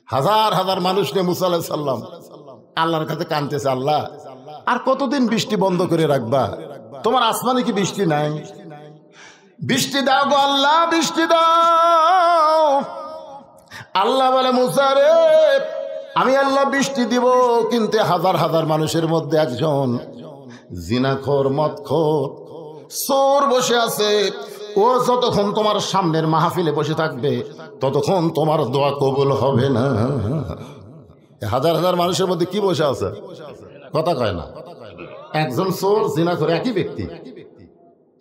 হাজার হাজার মানুষ নিয়ে মুসা আলাইহিস সালাম আল্লাহর কাছে কাঁদতেছে, আল্লাহ আর কতদিন বৃষ্টি বন্ধ করে রাখবা? তোমার আসমানে কি বৃষ্টি নাই? বৃষ্টি দাও গো আল্লাহ, বৃষ্টি দাও। আল্লাহ বলে, মুসা রে, আমি আল্লাহ বৃষ্টি দিব, কিন্তু হাজার হাজার মানুষের মধ্যে একজন জিনাখোর, মদখোর, চোর বসে আছে। ও যতক্ষণ তোমার সামনের মাহফিলে বসে থাকবে ততক্ষণ তোমার দোয়া কবুল হবে না। হাজার হাজার মানুষের মধ্যে কি বসে আছে? কথা কয় না। একজন চোর, জিনাখোর, একই ব্যক্তি,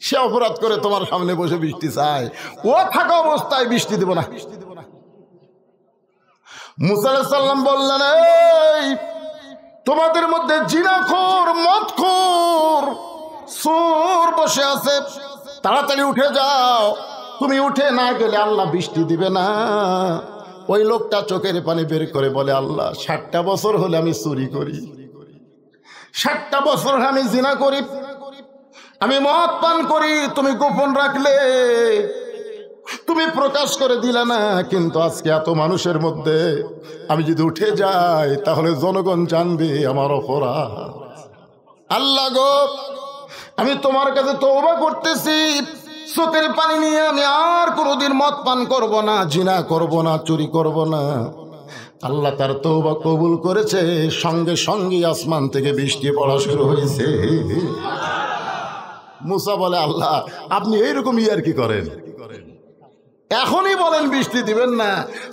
সে অপরাধ করে তোমার সামনে বসে বৃষ্টি চায়। ও থাকা অবস্থায় বৃষ্টি দেব না। মুসা আলাইহিস সালাম বললেন, এই তোমাদের মধ্যে জিনাখোর, মদখোর, চোর বসে আছে, তাড়াতাড়ি উঠে যাও। তুমি উঠে না গেলে আল্লাহ বৃষ্টি দিবে না। ওই লোকটা চোখের পানি বের করে বলে, আল্লাহ 60টা বছর হলে আমি চুরি করি, 60টা বছর আমি জিনা করি, আমি মদ পান করি, তুমি গোপন রাখলে, তুমি প্রকাশ করে দিলে না, কিন্তু আজকে এত মানুষের মধ্যে আমি যদি উঠে যাই তাহলে জনগণ জানবে আমার অপরাধ। আল্লাহ গো, আমি তোমার কাছে তওবা করতেছি, চোখের পানি নিয়ে আমি আর কোনোদিন মদ পান করব না, জিনা করব না, চুরি করব না। আল্লাহ তার তওবা কবুল করেছে। সঙ্গে সঙ্গে আসমান থেকে বৃষ্টি পড়া শুরু হয়েছে। মুসা বলে, আল্লাহ আপনি এইরকম ইয়ার কি করেন? এখনই বলেন বৃষ্টি দিবেন না।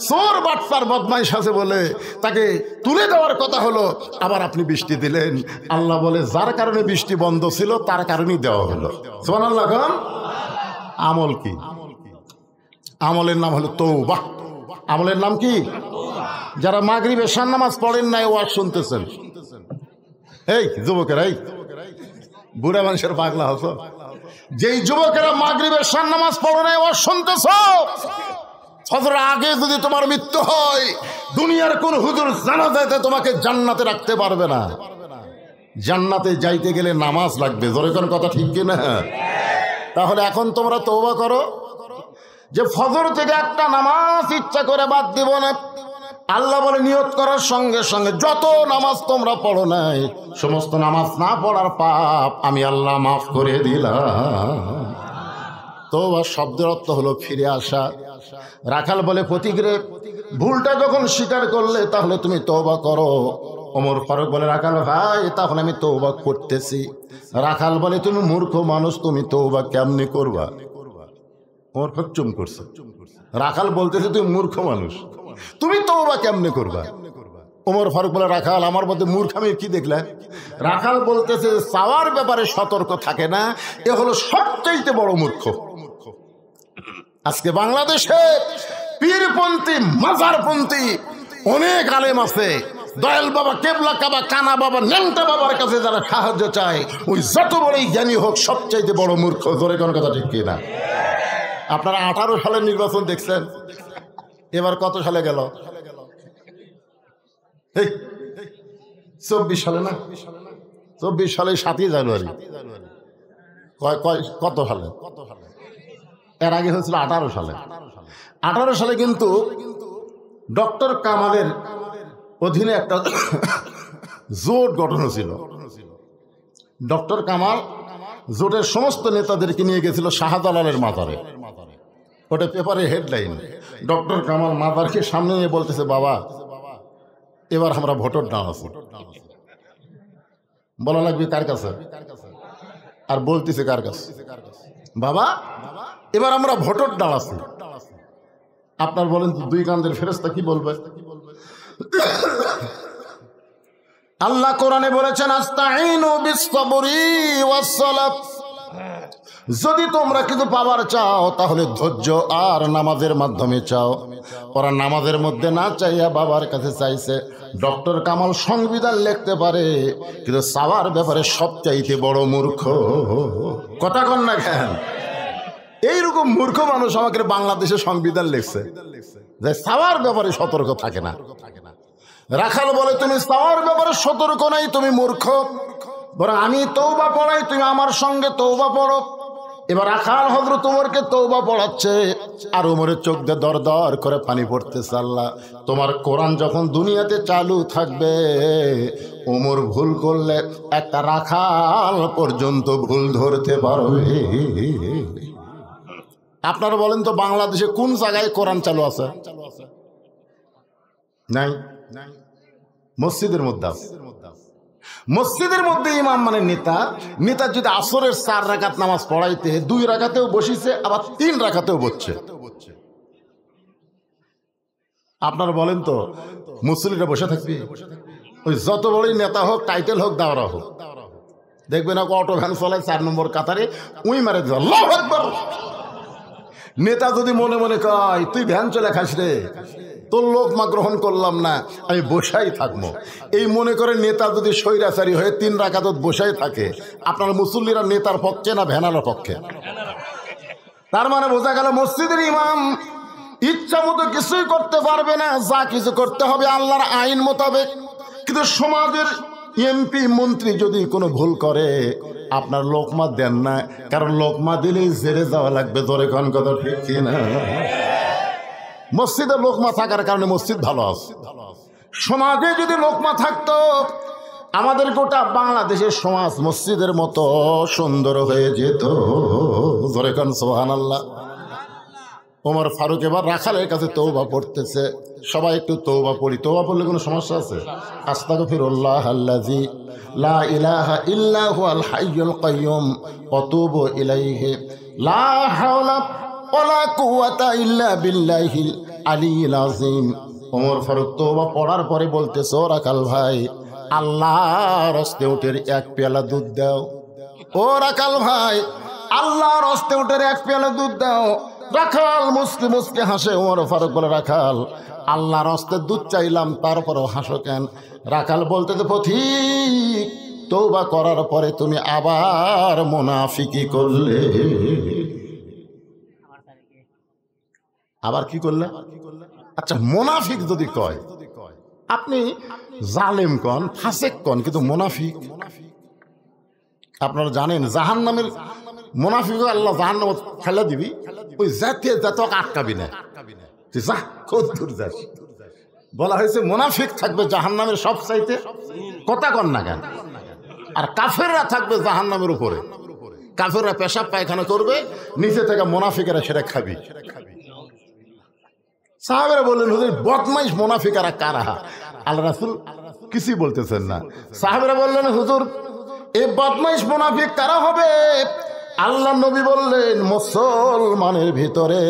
চোর, বাটপার, বদমাইশ আছে বলে তাকে তুলে দেওয়ার কথা হলো, আবার আপনি বৃষ্টি দিলেন। আল্লাহ বলে, যার কারণে বৃষ্টি বন্ধ ছিল তার কারণেই দেওয়া হলো। সুবহানাল্লাহ। আমল কি? আমলের নাম হলো তওবা। আমলের নাম কি? যারা মাগরিব এশার নামাজ পড়েন নাই ওয়াজ শুনতেছেন, এই যুবকেরা, এই বুড়া মানুষের পাগলা হতো, যেই যুবকেরা মাগরিব এশার নামাজ পড়ে নাই ওয়াজ শুনতেছ, ফজরের আগে যদি তোমার মৃত্যু হয়, দুনিয়ার কোন হুজুর জানাজাতে তোমাকে জান্নাতে রাখতে পারবে না। জান্নাতে যাইতে গেলে নামাজ লাগবে। জোরে কোন কথা ঠিক কিনা? তাহলে এখন তোমরা তওবা করো যে ফজর থেকে একটা নামাজ ইচ্ছা করে বাদ দিব না। আল্লাহ বলে, নিয়ত করার সঙ্গে সঙ্গে যত নামাজ তোমরা পড়ো নাই, সমস্ত নামাজ না পড়ার পাপ আমি আল্লাহ মাফ করে দিলাম। তওবা শব্দের অর্থ হলো ফিরে আসা। রাখাল বলে, ফতিকরে, ভুলটা যখন স্বীকার করলে তাহলে তুমি তওবা করো। ওমর ফারুক বলে, রাখাল ভাই, তাহলে আমি তওবা করতেছি। রাখাল বলে, তুমি মূর্খ মানুষ, তুমি তওবা কেমনে করবা? ওমর ফারুক চুপ করছে। রাখাল বলতেছে, তুমি মূর্খ মানুষ, তুমি তওবা কেমনে করবা? ওমর ফারুক বলে, রাখাল, আমার মধ্যে মূর্খামি কি দেখলে? রাখাল বলতেছে, চাওয়ার ব্যাপারে সতর্ক থাকে না, এ হলো সবচেয়ে বড় মূর্খ। আজকে বাংলাদেশে পীরপন্থী, মাজারপন্থী অনেক আলেম আছে। দয়াল বাবা, কেবলা কাবা, কানা বাবা, ন্যাংটা বাবার কাছে যারা সাহায্য চায়, ওই যত বড়ই জ্ঞানী হোক, সবচাইতে বড় মূর্খ। ধরে কোন কথা ঠিক কিনা? আপনারা 18 সালের নির্বাচন দেখছেন, এবার কত সালে গেল? 24 সালে না? 24 সালে 7ই জানুয়ারি। কত সালে? এর আগে হয়েছিল 18 সালে। 18 সালে কিন্তু ডক্টর কামালের অধীনে একটা জোট গঠন ছিল। ডক্টর কামাল জোটের সমস্ত নেতাদেরকে নিয়ে গেছিল শাহজালালের মাজারে। ওটা পেপারে হেডলাইন। ডক্টর কামাল মাজারকে সামনে নিয়ে বলতেছে, বাবা এবার আমরা ভোটের ডান আছি। বলা লাগবে কার কাছে? আর বলতেছে কার কাছে? বাবা এবার আমরা ভোটের ডান আছি। আপনার বলেন তো, দুই কান্দের ফেরেশতা কি বলবে? আল্লাহ কোরআনে বলেছেন, আস্তাঈনু বিস-সাবরি ওয়াস-সালাত। যদি তোমরা কিছু পাওয়ার চাও তাহলে ধৈর্য আর নামাজের মাধ্যমে চাও। ওরা নামাজের মধ্যে না চাইয়া বাবার কাছে চাইছে। ডক্টর কামাল সংবিধান লিখতে পারে, কিন্তু চাওয়ার ব্যাপারে সবচাইতে বড় মূর্খ। কথা কন না কেন? এইরকম মূর্খ মানুষ আমাকে বাংলাদেশে সংবিধান লিখছে যে চাওয়ার ব্যাপারে সতর্ক থাকে না। রাখাল বলে, তুমি চাওয়ার ব্যাপারে সতর্ক নাই, তুমি মূর্খ। বরং আমি তওবা পড়াই, তুমি আমার সঙ্গে তওবা পড়ো। এবার রাখাল হযরত ওমরকে তওবা পড়াচ্ছে, আর ওমরের চোখ দিয়ে দর দর করে পানি পড়তেছে। আল্লাহ, তোমার কোরআন যখন দুনিয়াতে চালু থাকবে, ওমর ভুল করলে একটা রাখাল পর্যন্ত ভুল ধরতে পারবে। আপনারা বলেন তো, বাংলাদেশে কোন জায়গায় কোরআন চালু আছে? নাই। মসজিদের মধ্যে আছে। মসজিদের মধ্যে ইমাম মানে নেতা। নেতা যদি আসরের 4 রাকাত নামাজ পড়াইতে 2 রাকাতেও বসিছে, আবার 3 রাকাতেও বসছে। আপনারা বলেন তো, মুসল্লিরা বসে থাকবে? ওই যত বড়ই নেতা হোক, টাইটেল হোক, দাওরা হোক, দেখবেন অটো ভ্যান চলায় 4 নম্বর কাতারে উই মারে দিল, আল্লাহু আকবার। নেতা যদি মনে মনে কয়, তুই ভ্যান চলে খাস রে, তোর লোকমা গ্রহণ করলাম না, আমি বসাই থাকবো, এই মনে করে নেতা যদি স্বৈরাচারী হয়ে 3 রাকাত বসাই থাকে, আপনার মুসল্লিরা নেতার পক্ষে না ভ্যানার পক্ষে? তার মানে বোঝা গেল, মসজিদের ইমাম ইচ্ছা মতো কিছুই করতে পারবে না, যা কিছু করতে হবে আল্লাহর আইন মোতাবেক। কিন্তু সমাজের এমপি মন্ত্রী যদি কোনো ভুল করে, আপনার লোকমা দেন না, কারণ লোকমা দিলেই জেলে যাওয়া লাগবে। ধরে কোন কথা ঠিক কিনা? মসজিদে লোকমা থাকার কারণে মসজিদ ভালো আছে। সমাজে যদি লোকমা থাকতো, আমাদের গোটা বাংলাদেশের সমাজ মসজিদের মতো সুন্দর হয়ে যেত। ধরে কোন সুবহানাল্লাহ। ওমর ফারুক এবার রাখালের কাছে তওবা পড়তেছে। সবাই একটু তওবা পড়ি। তওবা পড়লে কোনো সমস্যা আছে? আস্তাগফিরুল্লাহ আল্লাযী লা ইলাহা ইল্লা হুয়াল হাইয়ুল কাইয়্যুম ওয়া তুবু ইলাইহি লা হাওলা ওয়ালা কুওয়াতা ইল্লা বিল্লাহিল আলিয়্যিল আযীম। ওমর ফারুক তওবা পড়ার পরে বলতেছে, ও রাখাল ভাই, আল্লাহর হস্তে উটের 1 পেয়ালা দুধ দাও। ও রাখাল ভাই, আল্লাহর হস্তে উটের 1 পেয়ালা দুধ দাও। রাখাল মুসকে মুসকে হাসে। ওমর ফারুক বলে, রাখাল, আল্লাহর হস্তে দুধ চাইলাম, তারপরেও হাসো কেন? রাখাল বলতে, পথিক, তওবা করার পরে তুমি আবার মুনাফিকি করলে। আবার কি করলে? আচ্ছা, মুনাফিক যদি কয়, আপনি জালেম কন, ফাসেক কন, কিন্তু মুনাফিক, আপনারা জানেন জাহান্নামের মুনাফিক আল্লাহ জাহান্নামে ফেলে দিবি, ওই জাতীয় জাতক আটকাবি না, তুই যা কত দূর যাস। বলা হয়েছে মুনাফিক থাকবে জাহান্নামের সব চাইতে, কথা কন না কেন? আর কাফেররা থাকবে জাহান্নামের উপরে। কাফেররা পেশাব পায়খানা করবে, নিচে থেকে মুনাফিকেরা সেটা খাবি। সাহাবেরা বললেন, হুজুর বদমাইশ মুনাফিকেরা কারা? আল্লাহ রাসূল কিছুই বলতেছেন না। সাহাবেরা বললেন, হুজুর এই বদমাইশ মুনাফিক কারা হবে? আল্লাহ নবী বললেন, মুসলমানের ভিতরে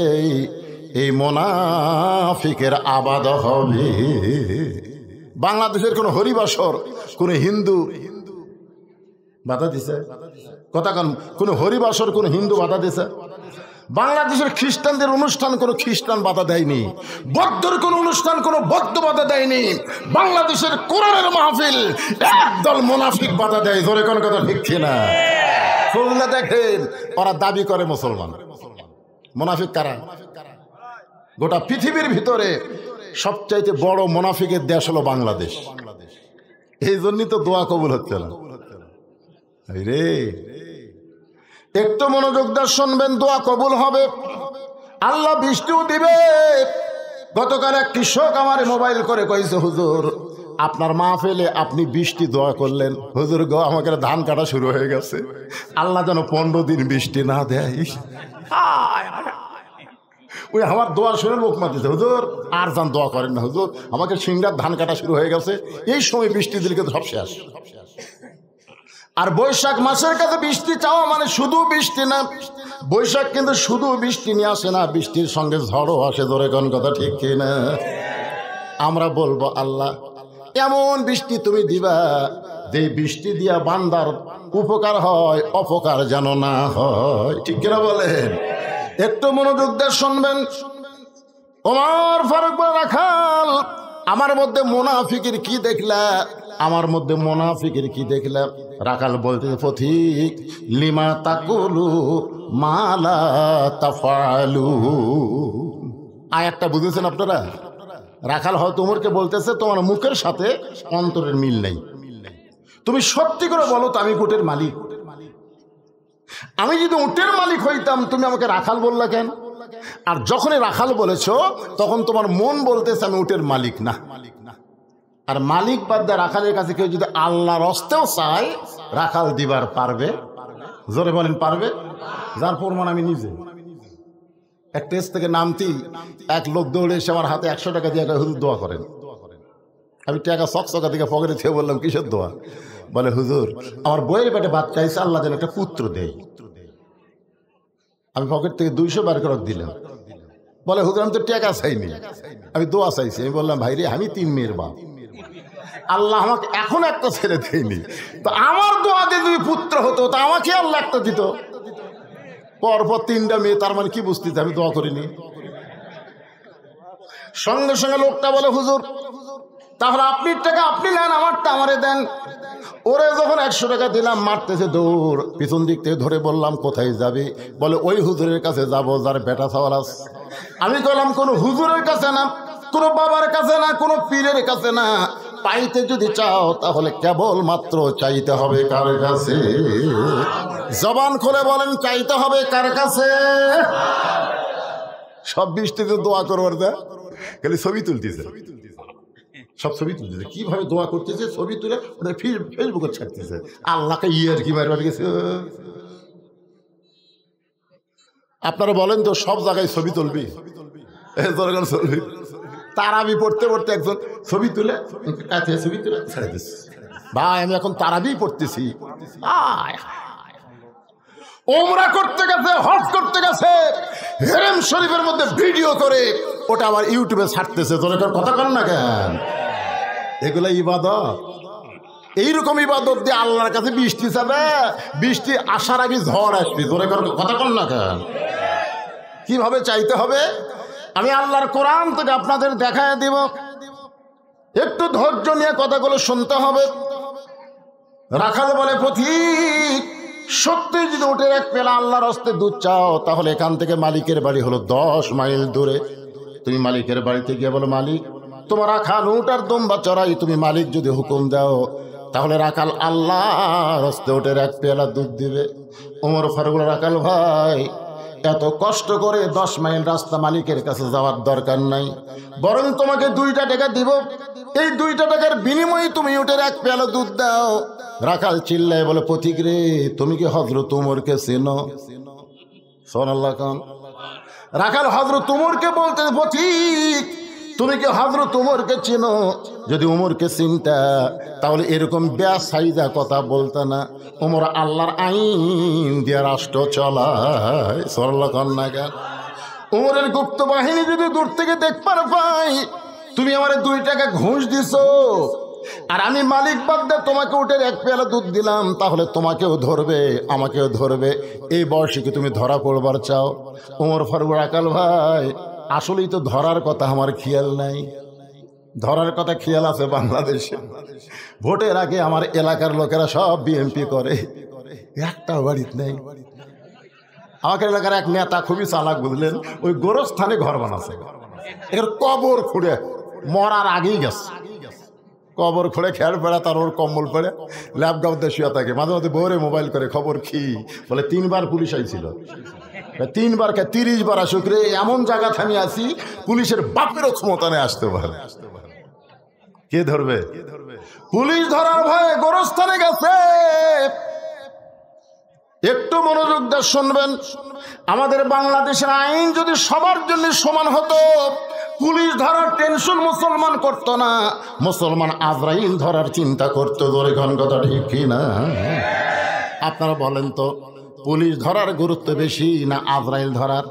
এই মুনাফিকের আবাদ হবে। বাংলাদেশের কোন হরিবাসর কোন হিন্দু বাধা দিছে? কথা কন, কোন হরিবাসর কোন হিন্দু বাধা দিছে? বাংলাদেশের খ্রিস্টানদের অনুষ্ঠান কোনো খ্রিস্টান বাধা দেয়নি, বৌদ্ধর কোন অনুষ্ঠান কোনো বৌদ্ধ বাধা দেয়নি। বাংলাদেশের কোরআনের মাহফিল একদল মুনাফিক বাধা দেয়। ধরে কোন কথা ঠিক কিনা? খুলনা দেখেন, ওরা দাবি করে মুসলমান। মুনাফিক কারা? গোটা পৃথিবীর ভিতরে সবচাইতে বড় মুনাফিকের দেশ হলো বাংলাদেশ। এই জন্যই তো দোয়া কবুল হচ্ছে না রে। একটু মনোযোগ দিয়ে শুনবেন, দোয়া কবুল হবে, আল্লাহ বৃষ্টিও দিবে। গতকাল এক কৃষক আমার মোবাইল করে কইছে, হুজুর আপনার মাহফিলে আপনি বৃষ্টি দোয়া করলেন, হুজুর গো আমাকে ধান কাটা শুরু হয়ে গেছে, আল্লাহ যেন 15 দিন বৃষ্টি না দেয়। ওই আমার দোয়া শুনে লোক মাতিছে, হুজুর আর যান দোয়া করেন না, হুজুর আমাকে সিংড়ার ধান কাটা শুরু হয়ে গেছে, এই সময় বৃষ্টি দিলে কিন্তু সব শেষ। আর বৈশাখ মাসের কাছে বৃষ্টি চাওয়া মানে শুধু বৃষ্টি না, বৈশাখ কিন্তু শুধু বৃষ্টি নিয়ে আসে না, বৃষ্টির সঙ্গে ঝড়ও আসে। ধরে কোন কথা ঠিক কিনা? আমরা বলবো, আল্লাহ এমন বৃষ্টি তুমি দিবা যে বৃষ্টি দিয়া বান্দার উপকার হয়, অপকার যেন না হয়। ঠিক কিনা বলেন? একটু মনোযোগ দিয়ে শুনবেন। ওমর ফারুক রাখাল, আমার মধ্যে মুনাফিকের কি দেখলা? আমার মধ্যে মুনাফিকের কি দেখলা? রাখাল বলতে, পথিক লিমা তাকুলু মালা তাফালু। আয়াতটা বুঝেছেন আপনারা? রাখাল হয়তো ওমরকে বলতেছে, তোমার মুখের সাথে অন্তরের মিল নেই, তুমি সত্যি করে বলো তো আমি কোটের মালিক। আমি যদি উটের মালিক হইতাম তুমি আমাকে রাখাল বললা কেন? আর যখনই রাখাল বলেছ তখন তোমার মন বলতেছে আমি উটের মালিক না। আর মালিক বাদ দিয়ে রাখালের কাছে কেউ যদি আল্লাহর হস্তেও চায় রাখাল দিবার পারবে? জোরে বলেন পারবে? যার প্রমাণ আমি নিজে। এক টেস্ট থেকে নামতেই এক লোক দৌড়ে এসে আমার হাতে 100 টাকা দিয়ে হুজুর দোয়া করেন। আমি টাকা চকচকা থেকে পকেটে থেকে বললাম কিসের দোয়া? বলে হুজুর আমার বইয়ের পেটে ভাত খাইছে, আল্লাহ যেন একটা পুত্র দেয়। আমি পকেট থেকে 200 বার করে দিলাম। বলে হুজুর আমি তো টাকা চাইনি, আমি দোয়া চাইছি। আমি বললাম ভাই রে আমি 3 মেয়ের বাপ, আল্লাহ আমাকে এখন একটা ছেলে দেয়নি, তো আমার দোয়া দিয়ে যদি পুত্র হতো তা আমাকে আল্লাহ একটা দিত। পরপর 3টা মেয়ে, তার মানে কি বুঝতেছে আমি দোয়া করিনি? সঙ্গে সঙ্গে লোকটা বলে হুজুর তাহলে আপনি টাকা আপনি নেন, আমারটা আমারে দেন। ওরে যখন 100 টাকা দিলাম মারতেছে দৌড়, পিছন দিক থেকে ধরে বললাম কোথায় যাবে? বলে ওই হুজুরের কাছে যাবো যার বেটা ছাওয়াল আছে। আমি বললাম কোন হুজুরের কাছে না, কোন বাবার কাছে না, কোন পীরের কাছে না, পাইতে যদি চাও তাহলে কেবল মাত্র চাইতে হবে কার কাছে? জবান খুলে বলেন চাইতে হবে কার কাছে? সব বৃষ্টিতে দোয়া করবার দা খালি ছবি তুলতেছে, সব ছবি তুলতেছে, কিভাবে দোয়া করতেছে ছবি তুলে ওদের ফেসবুকে ছাড়তেছে। আল্লাহকে আর কি মারবার গেছে। আপনারা বলেন তো সব জায়গায় ছবি তুলবি? চলবি। তারাবি পড়তে পড়তে একজন ছবি তুলে ছবি তুলে ছেড়ে দিচ্ছে। ভাই আমি এখন তারাবি পড়তেছি, ওমরা করতে গেছে, হজ করতে গেছে, হেরেম শরীফের মধ্যে ভিডিও করে ওটা আবার ইউটিউবে ছাড়তেছে। তোর কথা কর না কেন? এগুলো ইবাদত। এইরকম ইবাদত দিয়ে আল্লাহর কাছে বৃষ্টি চাবে, বৃষ্টি আসার আগে ঝড় আসবে। তোর কথা কর না কেন? কিভাবে চাইতে হবে আমি আল্লাহর কোরআন থেকে আপনাদের দেখায় দিব। একটু ধৈর্য নিয়ে কথাগুলো শুনতে হবে। রাখাল বলে পথিক সত্যি যদি উঠে এক পেলা আল্লাহর হস্তে দুধ চাও তাহলে এখান থেকে মালিকের বাড়ি হলো 10 মাইল দূরে। তুমি মালিকের বাড়িতে গিয়ে বলো মালিক তোমার রাখাল উট আর দুম্বা চড়াই, তুমি মালিক যদি হুকুম দাও তাহলে রাখাল আল্লাহর হস্তে উঠের এক পেলা দুধ দিবে। ওমর ফারুক রাখাল ভাই এত কষ্ট করে 10 মাইল রাস্তা মালিকের কাছে যাওয়ার দরকার নাই, বরং তোমাকে 2টা টাকা দিব, এই 2টা টাকার বিনিময়ে তুমি উটের এক পেয়ালা দুধ দাও। রাখাল চিল্লায় বলে পথিক রে তুমি কি হযরত উমরকে চেনো? সুবহানাল্লাহ খান। রাখাল হযরত উমরকে বলতে পথিক তুমি কি হযরত উমরকে চেনো? যদি উমরকে চিনতা তাহলে এরকম বেসাইদা কথা বলতা না। উমর আল্লাহর আইন দিয়ে রাষ্ট্র চলায়। সুবহানাল্লাহ খান না কেন? উমরের গুপ্ত বাহিনী যদি দূর থেকে দেখবার পাই তুমি আমারে 2 টাকা ঘুষ দিছো আর আমি মালিক বাগদা তোমাকে উঠে এক পেয়ালা দুধ দিলাম, তাহলে তোমাকেও ধরবে আমাকেও ধরবে। এই বয়সে কি তুমি ধরা পড়বার চাও? ওমর ফারুক রাখাল ভাই আসলেই তো ধরার কথা আমার খেয়াল নাই। ধরার কথা খেয়াল আছে বাংলাদেশে। ভোটের আগে আমার এলাকার লোকেরা সব বিএনপি করে, একটা বাড়িতে নেই। আমাদের এলাকার এক নেতা খুবই চালাক বুঝলেন, ওই গোরস্থানে ঘর বানাচ্ছে, এর কবর খুঁড়ে মরার আগেই গেছে। কবর খুঁড়ে খেয়াল পেড়া তার ওর কম্বল পেড়ে ল্যাপটপতে শুয়ে থাকে। মাঝে মাঝে বউরে মোবাইল করে খবর কি বলে 3বার পুলিশ আইছিল, 3বার 30 বার আসুক রে, এমন জায়গা থামি আছি পুলিশের বাপেরও ক্ষমতা নেই আসতে পারে। কে ধরবে? পুলিশ ধরার ভয়ে গোরস্থানে গেছে। একটু মনোযোগ দিয়ে শুনবেন, আমাদের বাংলাদেশের আইন যদি সবার জন্য সমান হতো পুলিশ ধরার টেনশন মুসলমান করতো না, মুসলমান আজরাইল ধরার চিন্তা করতো। ধরে ঘন কথা ঠিক কি না? আপনারা বলেন তো পুলিশ ধরার গুরুত্ব বেশি না আজরাইল ধরার?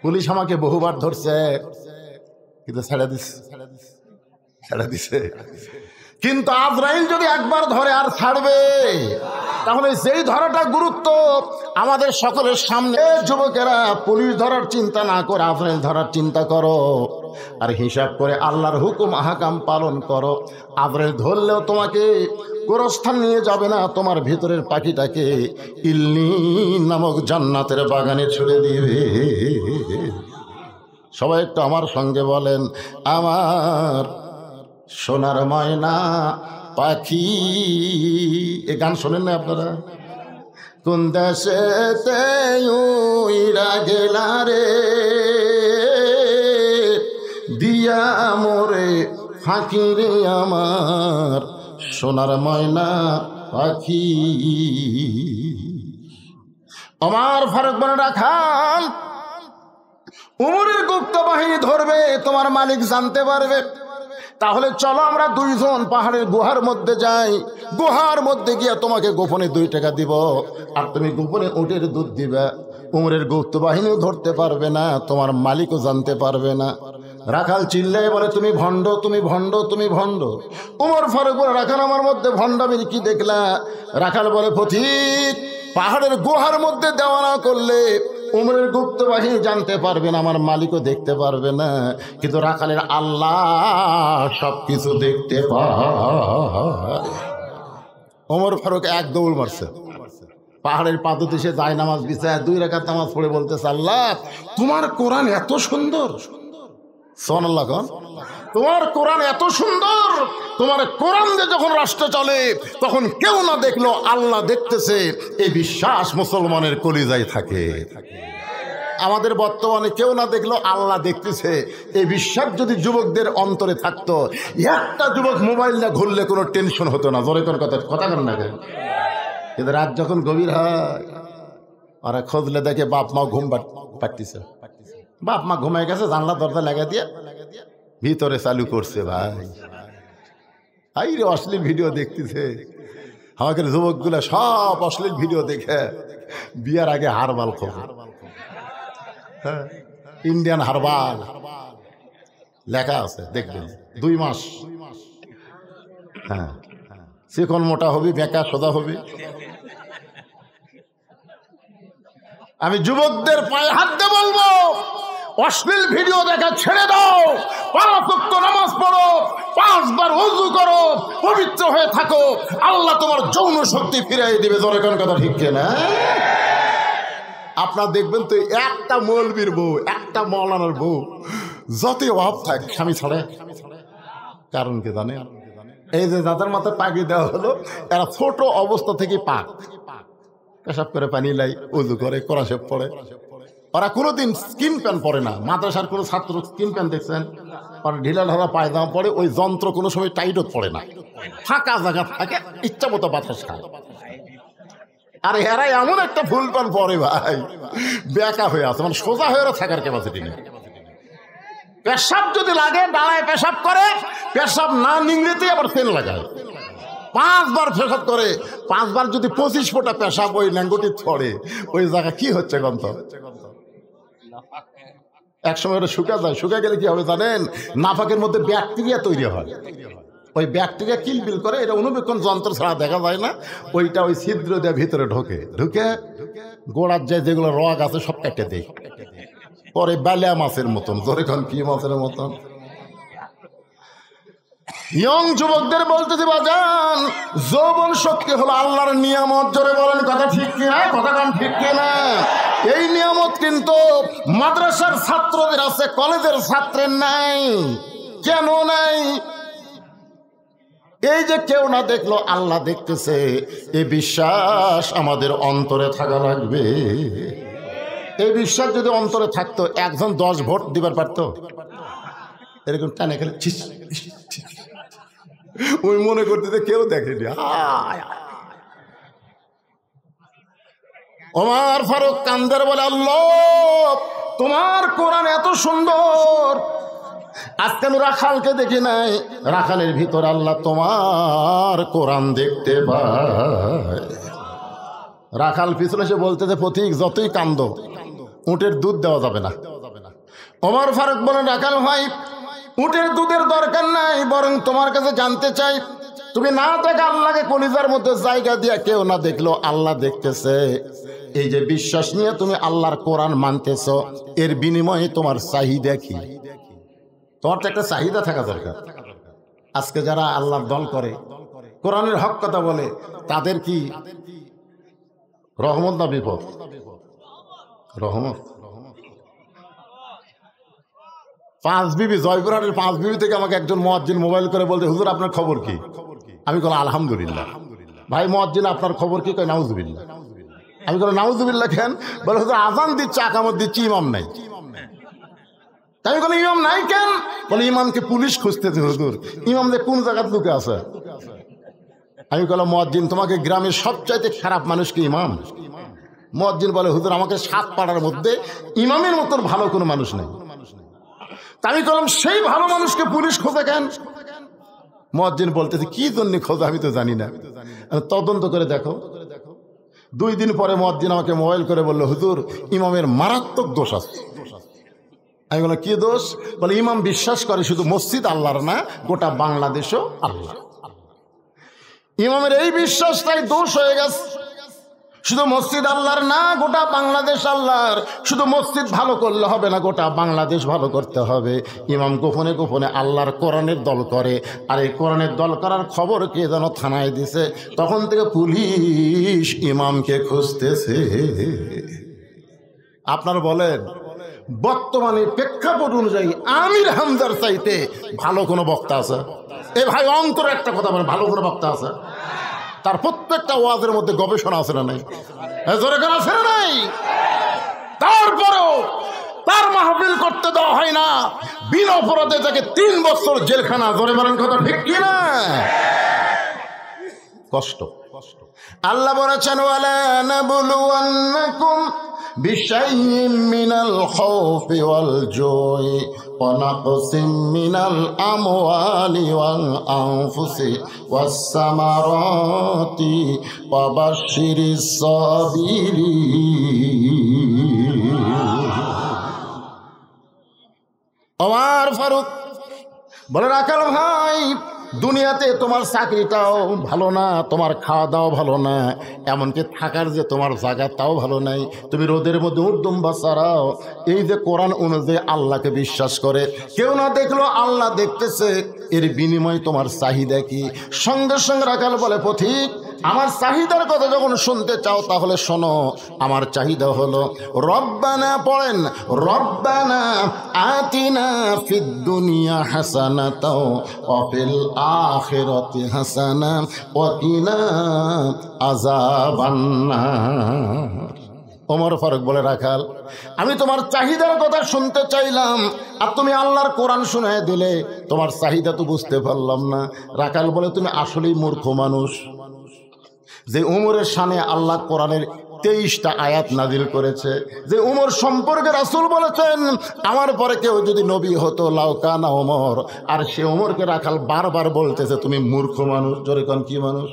পুলিশ আমাকে বহুবার ধরছে কিন্তু ছেড়ে দিছে, কিন্তু আজরাইল যদি একবার ধরে আর ছাড়বে? তাহলে যেই ধরাটা গুরুত্ব আমাদের সকলের সামনে, যুবকেরা পুলিশ ধরার চিন্তা না করে আজরাইল ধরার চিন্তা করো আর হিসাব করে আল্লাহর হুকুম আহকাম পালন করো। আজরাইল ধরলেও তোমাকে গোরস্থান নিয়ে যাবে না, তোমার ভিতরের পাখিটাকে ইল্লিন নামক জান্নাতের বাগানে ছুড়ে দিবে। সবাই একটু আমার সঙ্গে বলেন, আমার সোনার ময়না পাখি। এ গান শোনেন না আপনারা? কোন দেশেতে উইরা গেলা রে, দিয়া মোরে ফাঁকি রে আমার সোনার ময়না পাখি। ওমর ফারুক বলে রাখাল, উমরের গুপ্ত বাহিনী ধরবে, তোমার মালিক জানতে পারবে। তাহলে চলো আমরা দুইজন পাহাড়ের গুহার মধ্যে যাই, গুহার মধ্যে গিয়ে তোমাকে গোপনে 2 টাকা দিব, আর তুমি গোপনে উটের দুধ দিবা। উমরের গুপ্ত বাহিনীও ধরতে পারবে না, তোমার মালিকও জানতে পারবে না। রাখাল চিল্লায় বলে, তুমি ভণ্ড, তুমি ভণ্ড, তুমি ভণ্ড। উমর ফারুক বলে, রাখাল আমার মধ্যে ভণ্ডামির কি দেখলা? রাখাল বলে, পথিক, পাহাড়ের গুহার মধ্যে দেওয়া না করলে উমরের গুপ্ত বাহিনী জানতে পারবে না, আমার মালিকও দেখতে পারবে না, কিন্তু রাখালের আল্লাহ সবকিছু দেখতে পায়। ওমর ফারুক এক দৌড় মারছে, পাহাড়ের পাদদেশে যায় নামাজ বিছায় 2 রাকাত নামাজ পড়ে বলতেছে, আল্লাহ তোমার কোরআন এত সুন্দর। সুবহানাল্লাহ, তোমার কোরআন এত সুন্দর, তোমার কোরআন দিয়ে যখন রাষ্ট্র চলে তখন কেউ না দেখলো আল্লাহ দেখতেছে, এই বিশ্বাস মুসলমানের কলিজায় থাকে। আমাদের বর্তমানে কেউ না দেখলো আল্লাহ দেখতেছে, এই বিশ্বাস যদি যুবকদের অন্তরে থাকতো, একটা যুবক মোবাইল না ঘুরলে কোনো টেনশন হতো না। জোরে কোন কথা কথা করেন না, কিন্তু রাত যখন গভীর হয় ওরা খুঁজলে দেখে বাপ মা ঘুম পাড়তেছে, বাপ মা ঘুমায় গেছে, জানলা দরজা লাগা দিয়ে ভিতরে চালু করছে। ভাই এই রে অশ্লীল ভিডিও দেখতেছে। আমাকে যুবকগুলা সব অশ্লীল ভিডিও দেখে বিয়ার আগে হারবাল খবর, ইন্ডিয়ান হারবাল লেখা আছে, দেখবেন 2 মাস। হ্যাঁ, চিকন মোটা হবি, বেকা সোজা হবি। আমি যুবকদের পায়ে হাত দিয়ে বলবো, অশ্লীল ভিডিও দেখা ছেড়ে দাও, 5 ওয়াক্ত নামাজ পড়ো, 5 বার ওযু করো, পবিত্র হয়ে থাকো, আল্লাহ তোমার যৌন শক্তি ফিরিয়ে দিবে। জোরে কোন কথা ঠিক না? আপনার দেখবেন তো একটা মৌলবীর বউ, একটা মৌলানার বউ যতই অভাব থাক স্বামী ছাড়ে। কারণ কি জানে? এই যে যাদের মাথায় পাগি দেওয়া হলো, এরা ছোট অবস্থা থেকে পাক পেশাব করে, পানি লাই, ওযু করে, কোরআন শরীফ পড়ে। ওরা কোনোদিন স্কিন প্যান্ট পরে না। মাদ্রাসার কোনো ছাত্র স্কিন প্যান্ট দেখছেন? ওরা ঢিলা ঢালা পায়জামা পরে, ওই যন্ত্র কোনো সময় টাইটও পড়ে না, ফাঁকা জায়গা থাকে, ইচ্ছা মতো বাতাস খায়। আর এরা এমন একটা ফুল প্যান্ট পরে ভাই, বেকা হয়ে আছে, মানে সোজা হয়ে থাকার ক্যাপাসিটি নেই। পেশাব যদি লাগে দাঁড়ায় পেশাব করে, পেশাব না নিংড়েতে আবার তেল লাগায়। 5 বার পেশাব করে, 5 বার যদি 25 ফোঁটা পেশাব ওই ল্যাঙ্গুটি ছড়ে, ওই জায়গা কি হচ্ছে গন্ধ? একসময় ওটা শুকা যায়, শুকা গেলে কি হবে জানেন? নাফাকের মধ্যে ব্যাকটেরিয়া তৈরি হয়, ওই ব্যাকটেরিয়া কিলবিল করে, এটা অনুবীক্ষণ যন্ত্র ছাড়া দেখা যায় না। ওইটা ওই ছিদ্র দিয়ে ভিতরে ঢোকে, ঢুকে গোড়ার যায় যেগুলো রগ আছে সব কেটে দেয়, পরে বেলা মাছের মতন। জোরে খান কি মাছের মতন? ইয়ং যুবকদের বলতেছি, বাজান, যৌবন শক্তি হলো আল্লাহর নিয়ামত। জোরে বলেন কথা ঠিক কিনা? কথা কান ঠিক কিনা? এই নিয়ামত কিন্তু মাদ্রাসার ছাত্রদের আছে, কলেজের ছাত্রের নাই। কেন নাই? এই যে কেউ না দেখলো আল্লাহ দেখতেছে, এই বিশ্বাস আমাদের অন্তরে থাকা লাগবে। এই বিশ্বাস যদি অন্তরে থাকতো, একজন 10 ভোট দিবার পারতো? এরকম টানে খেলে ওই মনে করতে কেউ দেখেনি। ওমর ফারুক কান্দের বলে, আল্লাহ তোমার কোরআন এত সুন্দর, আজকে আমি রাখালকে দেখি নাই, রাখালের ভিতর আল্লাহ তোমার কোরআন দেখতে পায়। রাখাল পিছনে সে বলতেছে, পথিক যতই কান্দো উটের দুধ দেওয়া যাবে না। ওমর ফারুক বলেন, রাখাল ভাই উটের দুধের দরকার নাই, বরং তোমার কাছে জানতে চাই, তুমি না দেখে আল্লাহকে কলিজার মধ্যে জায়গা দিয়া, কেউ না দেখলো আল্লাহ দেখতেছে, এই যে বিশ্বাস নিয়ে তুমি আল্লাহর কোরআন মানতেছ, এর বিনিময়ে তোমার চাহিদা কি? তোমার তো একটা চাহিদা থাকা দরকার। আজকে যারা আল্লাহর দল করে, কোরআনের হক কথা বলে, তাদের কি রহমত না বিপদ? রহমত। 5 বিবি, জয়পুরহাটের 5 বিবি থেকে আমাকে একজন মুয়াজ্জিন মোবাইল করে বলতে, হুজুর আপনার খবর কি? আমি বললাম আলহামদুলিল্লাহ। ভাই মুয়াজ্জিন আপনার খবর কি? কয় নাউজুবিল্লাহ। আমি বললাম নাউজুবিল্লাহ কেন? বলে হুজুর আজান দিচ্ছে, আকামত দিচ্ছে, ইমাম নাই। আমি বললাম ইমাম নাই কেন? বলে ইমামকে পুলিশ খুঁজতেছে হুজুর, ইমাম যে কোন জায়গায় লুকে আছে। আমি বললাম মুয়াজ্জিন, তোমাকে গ্রামের সবচাইতে খারাপ মানুষকে ইমাম? মুয়াজ্জিন বলে হুজুর আমাকে 7 পাড়ার মধ্যে ইমামের মতন ভালো কোনো মানুষ নেই। আমি বললাম সেই ভালো মানুষকে পুলিশ খোঁজে কেন? মুয়াজ্জিন বলতেছে কি জন্য খোঁজে আমি তো জানি না, তদন্ত করে দেখো। 2 দিন পরে মুয়াজ্জিন আমাকে মোবাইল করে বললো হুজুর ইমামের মারাত্মক দোষ আছে। আমি বললাম কি দোষ? বলে ইমাম বিশ্বাস করে শুধু মসজিদ আল্লাহর না, গোটা বাংলাদেশও আল্লাহ। ইমামের এই বিশ্বাসটাই দোষ হয়ে গেছে। শুধু মসজিদ আল্লাহর না, গোটা বাংলাদেশ আল্লাহর। শুধু মসজিদ ভালো করলে হবে না, গোটা বাংলাদেশ ভালো করতে হবে। ইমাম গোপনে গোপনে আল্লাহর কোরআনের দল করে, আর এই কোরআনের দল করার খবর কে যেন থানায় দিছে। তখন থেকে পুলিশ ইমামকে খুঁজতেছে। আপনার বলেন বর্তমানে প্রেক্ষাপট অনুযায়ী আমির হামজার চাইতে ভালো কোনো বক্তা আছে? এ ভাই অন্তর একটা কথা বলেন, ভালো কোনো বক্তা আছে? তার প্রত্যেকটা ওয়াজের মধ্যে গবেষণা আছে না নাই? জোরে করে আছে না নাই? তারপরেও তার মাহফিল করতে দেওয়া হয় না, বিনা অপরাধে তাকে 3 বছর জেলখানা। জোরে বলেন কথা ঠিক কি না? কষ্ট। আল্লাহ বলেছেন ওয়ালা নাবলুওয়ান্নাকুম বিশাইইম মিনাল খাউফি ওয়াল জুই ওয়া নাকসিম মিনাল আমওয়ালি ওয়াল আনফুসি ওয়াস সামারাতি ওয়া বাশশিরিস সাবিরিন। ওমর ফারুক বলে রাখাল ভাই, দুনিয়াতে তোমার চাকরিটাও ভালো না, তোমার খাওয়া দাওয়া ভালো না, এমনকি থাকার যে তোমার জায়গা তাও ভালো নাই। তুমি রোদের মধ্যে উদ্যম বাঁচারাও। এই যে কোরআন অনুযায়ী আল্লাহকে বিশ্বাস করে, কেউ না দেখলো আল্লাহ দেখতেছে, এর বিনিময়ে তোমার চাহিদা কি? সঙ্গে সঙ্গে রাখাল বলে পথিক, আমার চাহিদার কথা যখন শুনতে চাও তাহলে শোনো। আমার চাহিদা হলো রব্বানা, পড়েন রব্বানা আতিনা ফিদ দুনিয়া হাসানাতাও ওয়া ফিল আখিরাতি হাসানা ওয়া কিনা আযাবান্নার। ওমর ফারুক বলে রাখাল, আমি তোমার চাহিদার কথা শুনতে চাইলাম আর তুমি আল্লাহর কোরআন শুনায় দিলে, তোমার চাহিদা তো বুঝতে পারলাম না। রাখাল বলে তুমি আসলেই মূর্খ মানুষ। যে উমরের শানে আল্লাহ কোরআনের 23টা আয়াত নাজিল করেছে, যে উমর সম্পর্কে রাসূল বলেছেন আমার পরে কেউ যদি নবী হতো লাউকানা ওমর, আর সে উমরকে রাখাল বারবার বলতেছে তুমি মূর্খ মানুষ। জোরে কোন কি মানুষ?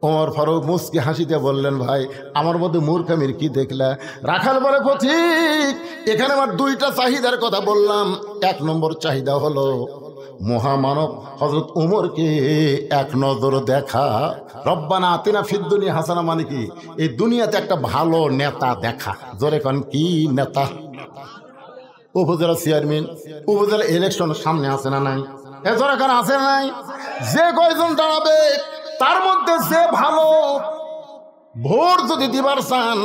ওমর ফারুক মুচকি হাসিতে বললেন ভাই আমার মধ্যে মূর্খামির কি দেখলা? রাখাল বলে পথিক, এখানে আমার 2টা চাহিদার কথা বললাম। 1 নম্বর চাহিদা হলো মহামানব হযরত উমরকে এক নজর দেখা। রব্বানা আতিনা ফিদ দুনিয়া হাসানা মানে কি? এই দুনিয়াতে একটা ভালো নেতা দেখা। জোরে কোন কি নেতা? উপজেলা চেয়ারম্যান, উপজেলা ইলেকশন সামনে আছে না নাই? এ জোরে কোন আছে না নাই? যে কয়জন দাঁড়াবে তার মধ্যে যে ভালো, ভোট যদি দিবার চান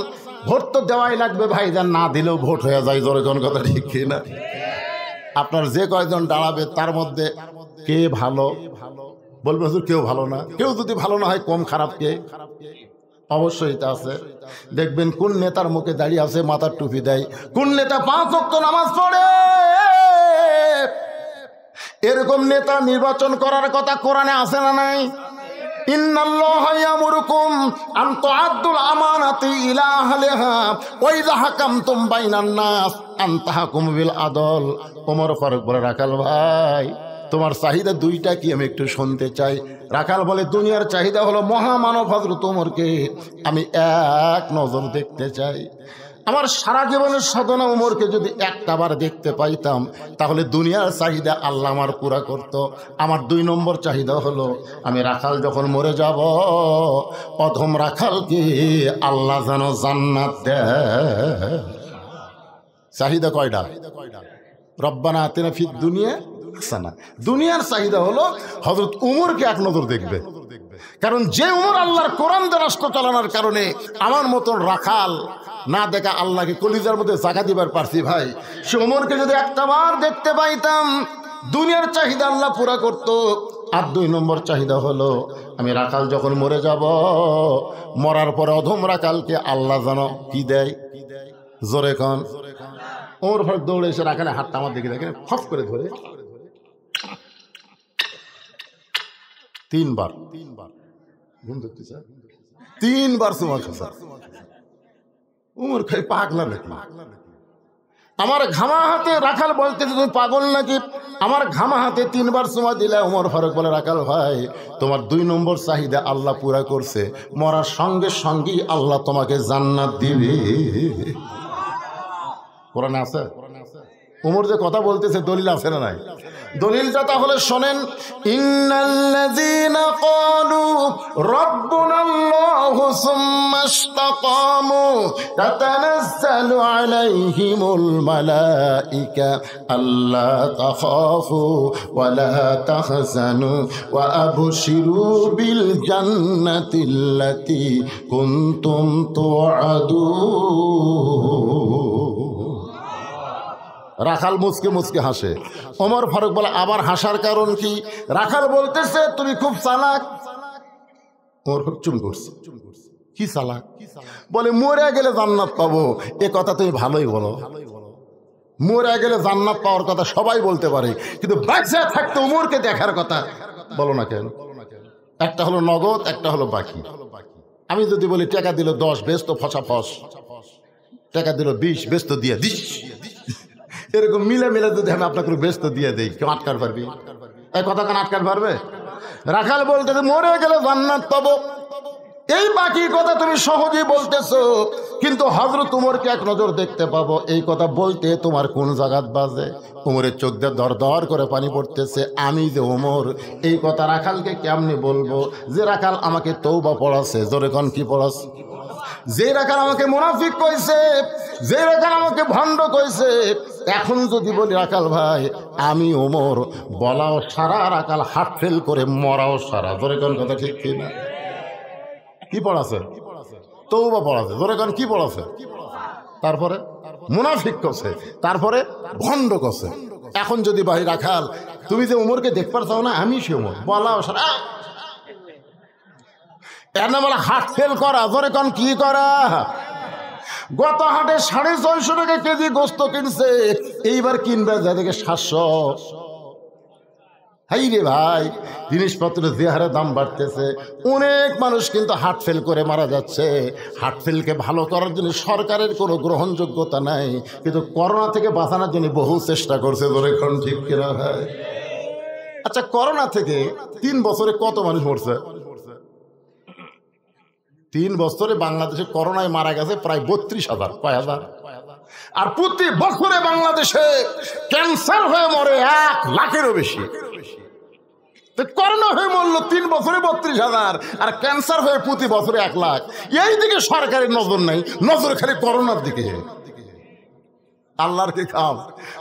ভোট তো দেওয়াই লাগবে ভাই, যান না দিলেও ভোট হয়ে যায়। জোরে কোন কথা ঠিক কি না? আপনার যে কয়জন দাঁড়াবে তার মধ্যে কে ভালো? বলবে হুজুর কেউ ভালো না। কেউ যদি ভালো না হয় কম খারাপ কে? অবশ্যই তা আছে। দেখবেন কোন নেতার মুখে দাঁড়িয়ে আছে মাথার টুপি দেয়, কোন নেতা 5 ওয়াক্ত নামাজ পড়ে। এরকম নেতা নির্বাচন করার কথা কোরআনে আছে না নাই? ইন্নাল্লাহা ইয়ামুরুকুম আন তুআদ্দুল আমানাতি ইলা আহলিহা ওয়া ইযা হাকামতুম বাইনান নাস আন তাহকুমু বিল আদল। ওমর ফারুক বলে রাখাল ভাই তোমার চাহিদা 2টা কি আমি একটু শুনতে চাই। রাখাল বলে দুনিয়ার চাহিদা হলো মহামানব হযরত ওমরকে আমি এক নজর দেখতে চাই। আমার সারা জীবনের সাধনা ওমরকে যদি একটাবার দেখতে পাইতাম তাহলে দুনিয়ার চাহিদা আল্লাহ আমার পুরা করত। আমার 2 নম্বর চাহিদা হলো আমি রাখাল যখন মরে যাব প্রথম রাখালকে আল্লাহ যেন জান্নাত দেয়। চাহিদা কয়টা? রব্বানা আতিনা ফিদ দুনিয়া হাসানা। দুনিয়ার চাহিদা হলো হযরত উমরকে এক নজর দেখবে, কারণ যে উমর আল্লাহর কোরআন দিয়ে রাষ্ট্র চালানোর কারণে আমার মতন রাখাল না দেখা আল্লাহকে কলিজার মধ্যে জায়গা দিবার পারছি ভাই, সে উমরকে যদি একটাবার দেখতে পাইতাম দুনিয়ার চাহিদা আল্লাহ পুরা করত। আর 2 নম্বর চাহিদা হলো আমি রাখাল যখন মরে যাব, মরার পরে অধম রাখালকে আল্লাহ জানো কি দেয়, জোরে কন। ওর ফারুক দৌড়ে এসে রাখালে হাতটা আমার দিকে দেখেন, ফপ করে ধরে 3 বার ঘুম ধরতে স্যার 3 বার চুমা খাসা। উমর খাই পাগলা নাকি? আমার ঘামা হাতে রাখাল বলতে তুমি পাগল নাকি? আমার ঘামা হাতে 3 বার চুমা দিলে ওমর ফারুক বলে রাখাল ভাই তোমার 2 নম্বর চাহিদা আল্লাহ পুরা করছে, মরার সঙ্গে সঙ্গেই আল্লাহ তোমাকে জান্নাত দিবে। কোরআনে আছে? ওমর যে কথা বলতেছে দলিল আছে না নাই? দলিলটা তাহলে শোনেন, ইন্নাল্লাযীনা ক্বালু রাব্বুনাল্লাহু সুম্মা ইসতাকামু তাতানাজ্জালু আলাইহিমুল মালাইকা আল্লা তাখাফু ওয়া লা তাহজানু ওয়া আবশিরু বিল জান্নাতিল্লাতী কুনতুম তুআদুন। রাখাল মুচকে মুচকে হাসে। ওমর ফারুক বলে আবার হাসার কারণ কি? রাখাল বলতেছে তুমি খুব চালাক। ওমর ফারুক চুপ করছে, কি চালাক? বলে মরে গেলে জান্নাত পাবো, এ কথা তুমি ভালোই বলো। মরে গেলে জান্নাত পাওয়ার কথা সবাই বলতে পারে, কিন্তু বেঁচে থাকতে ওমরকে দেখার কথা বলো না কেন? একটা হলো নগদ, একটা হলো বাকি। আমি যদি বলি টাকা দিল 10 বেস্ত ফসা ফস, টাকা দিল 20 বেস্ত দিয়ে দিস, এরকম মিলে মিলে যদি আমি আপনাকে ব্যস্ত দিয়ে দেই, কেউ আটকার পারবি? এই কথা কেন আটকার পারবে? রাখাল বলতে মরে গেলে জান্নাত পাবো, এই বাকি কথা তুমি সহজেই বলতেছো, কিন্তু হযরত ওমরকে এক নজর দেখতে পাবো, এই কথা বলতে তোমার কোন জায়গাত বাজে? ওমরের চোখ দিয়ে দর দর করে পানি পড়তেছে। আমি যে ওমর, এই কথা রাখালকে কেমনি বলবো? যে রাখাল আমাকে তওবা পড়াছে, জোরে কোন কি পড়াছে? যে রাখাল আমাকে মুনাফিক কইছে, যে রাখাল আমাকে ভণ্ড কইছে, এখন যদি বলি রাখাল ভাই আমি ওমর, বলাও সারা, রাখাল হাত ফেল করে মরাও সারা। জোরে কোন কথা ঠিক কি না? কি পড়াছে? তওবা পড়াছে। জোরে কোন কি পড়াছে? তারপরে মুনাফিক করছে, তারপরে ভণ্ড করছে। এখন যদি ভাই রাখাল তুমি যে ওমরকে দেখতে চাও না, আমি সে ওমর, বলাও সারা, এর নাম বলে হাট ফেল করা। জোরে কোন কি করা? গত হাটে 650 টাকা কেজি গোস্ত কিনছে, এইবার কিনবে যা থেকে 700। হাই রে ভাই, জিনিসপত্রের যে হারে দাম বাড়তেছে, অনেক মানুষ কিন্তু হার্ট ফেল করে মারা যাচ্ছে। হার্ট ফেলকে ভালো করার জন্য সরকারের কোনো গ্রহণযোগ্যতা নাই, কিন্তু করোনা থেকে বাঁচানোর জন্য বহু চেষ্টা করছে। ধরে এখন ঠিক কিনা ভাই? আচ্ছা, করোনা থেকে 3 বছরে কত মানুষ মরছে? 3 বছরে বাংলাদেশে করোনায় মারা গেছে প্রায় 32,000। কয় হাজার? আর প্রতি বছরে বাংলাদেশে ক্যান্সার হয়ে মরে 1 লাখেরও বেশি। করোনা হয়ে মরলো 3 বছরে 32,000, আর ক্যান্সার হয়ে প্রতি বছরে 1 লাখ। এই দিকে সরকারের নজর নাই, নজর খালি করোনার দিকে। আল্লাহর কি খাম?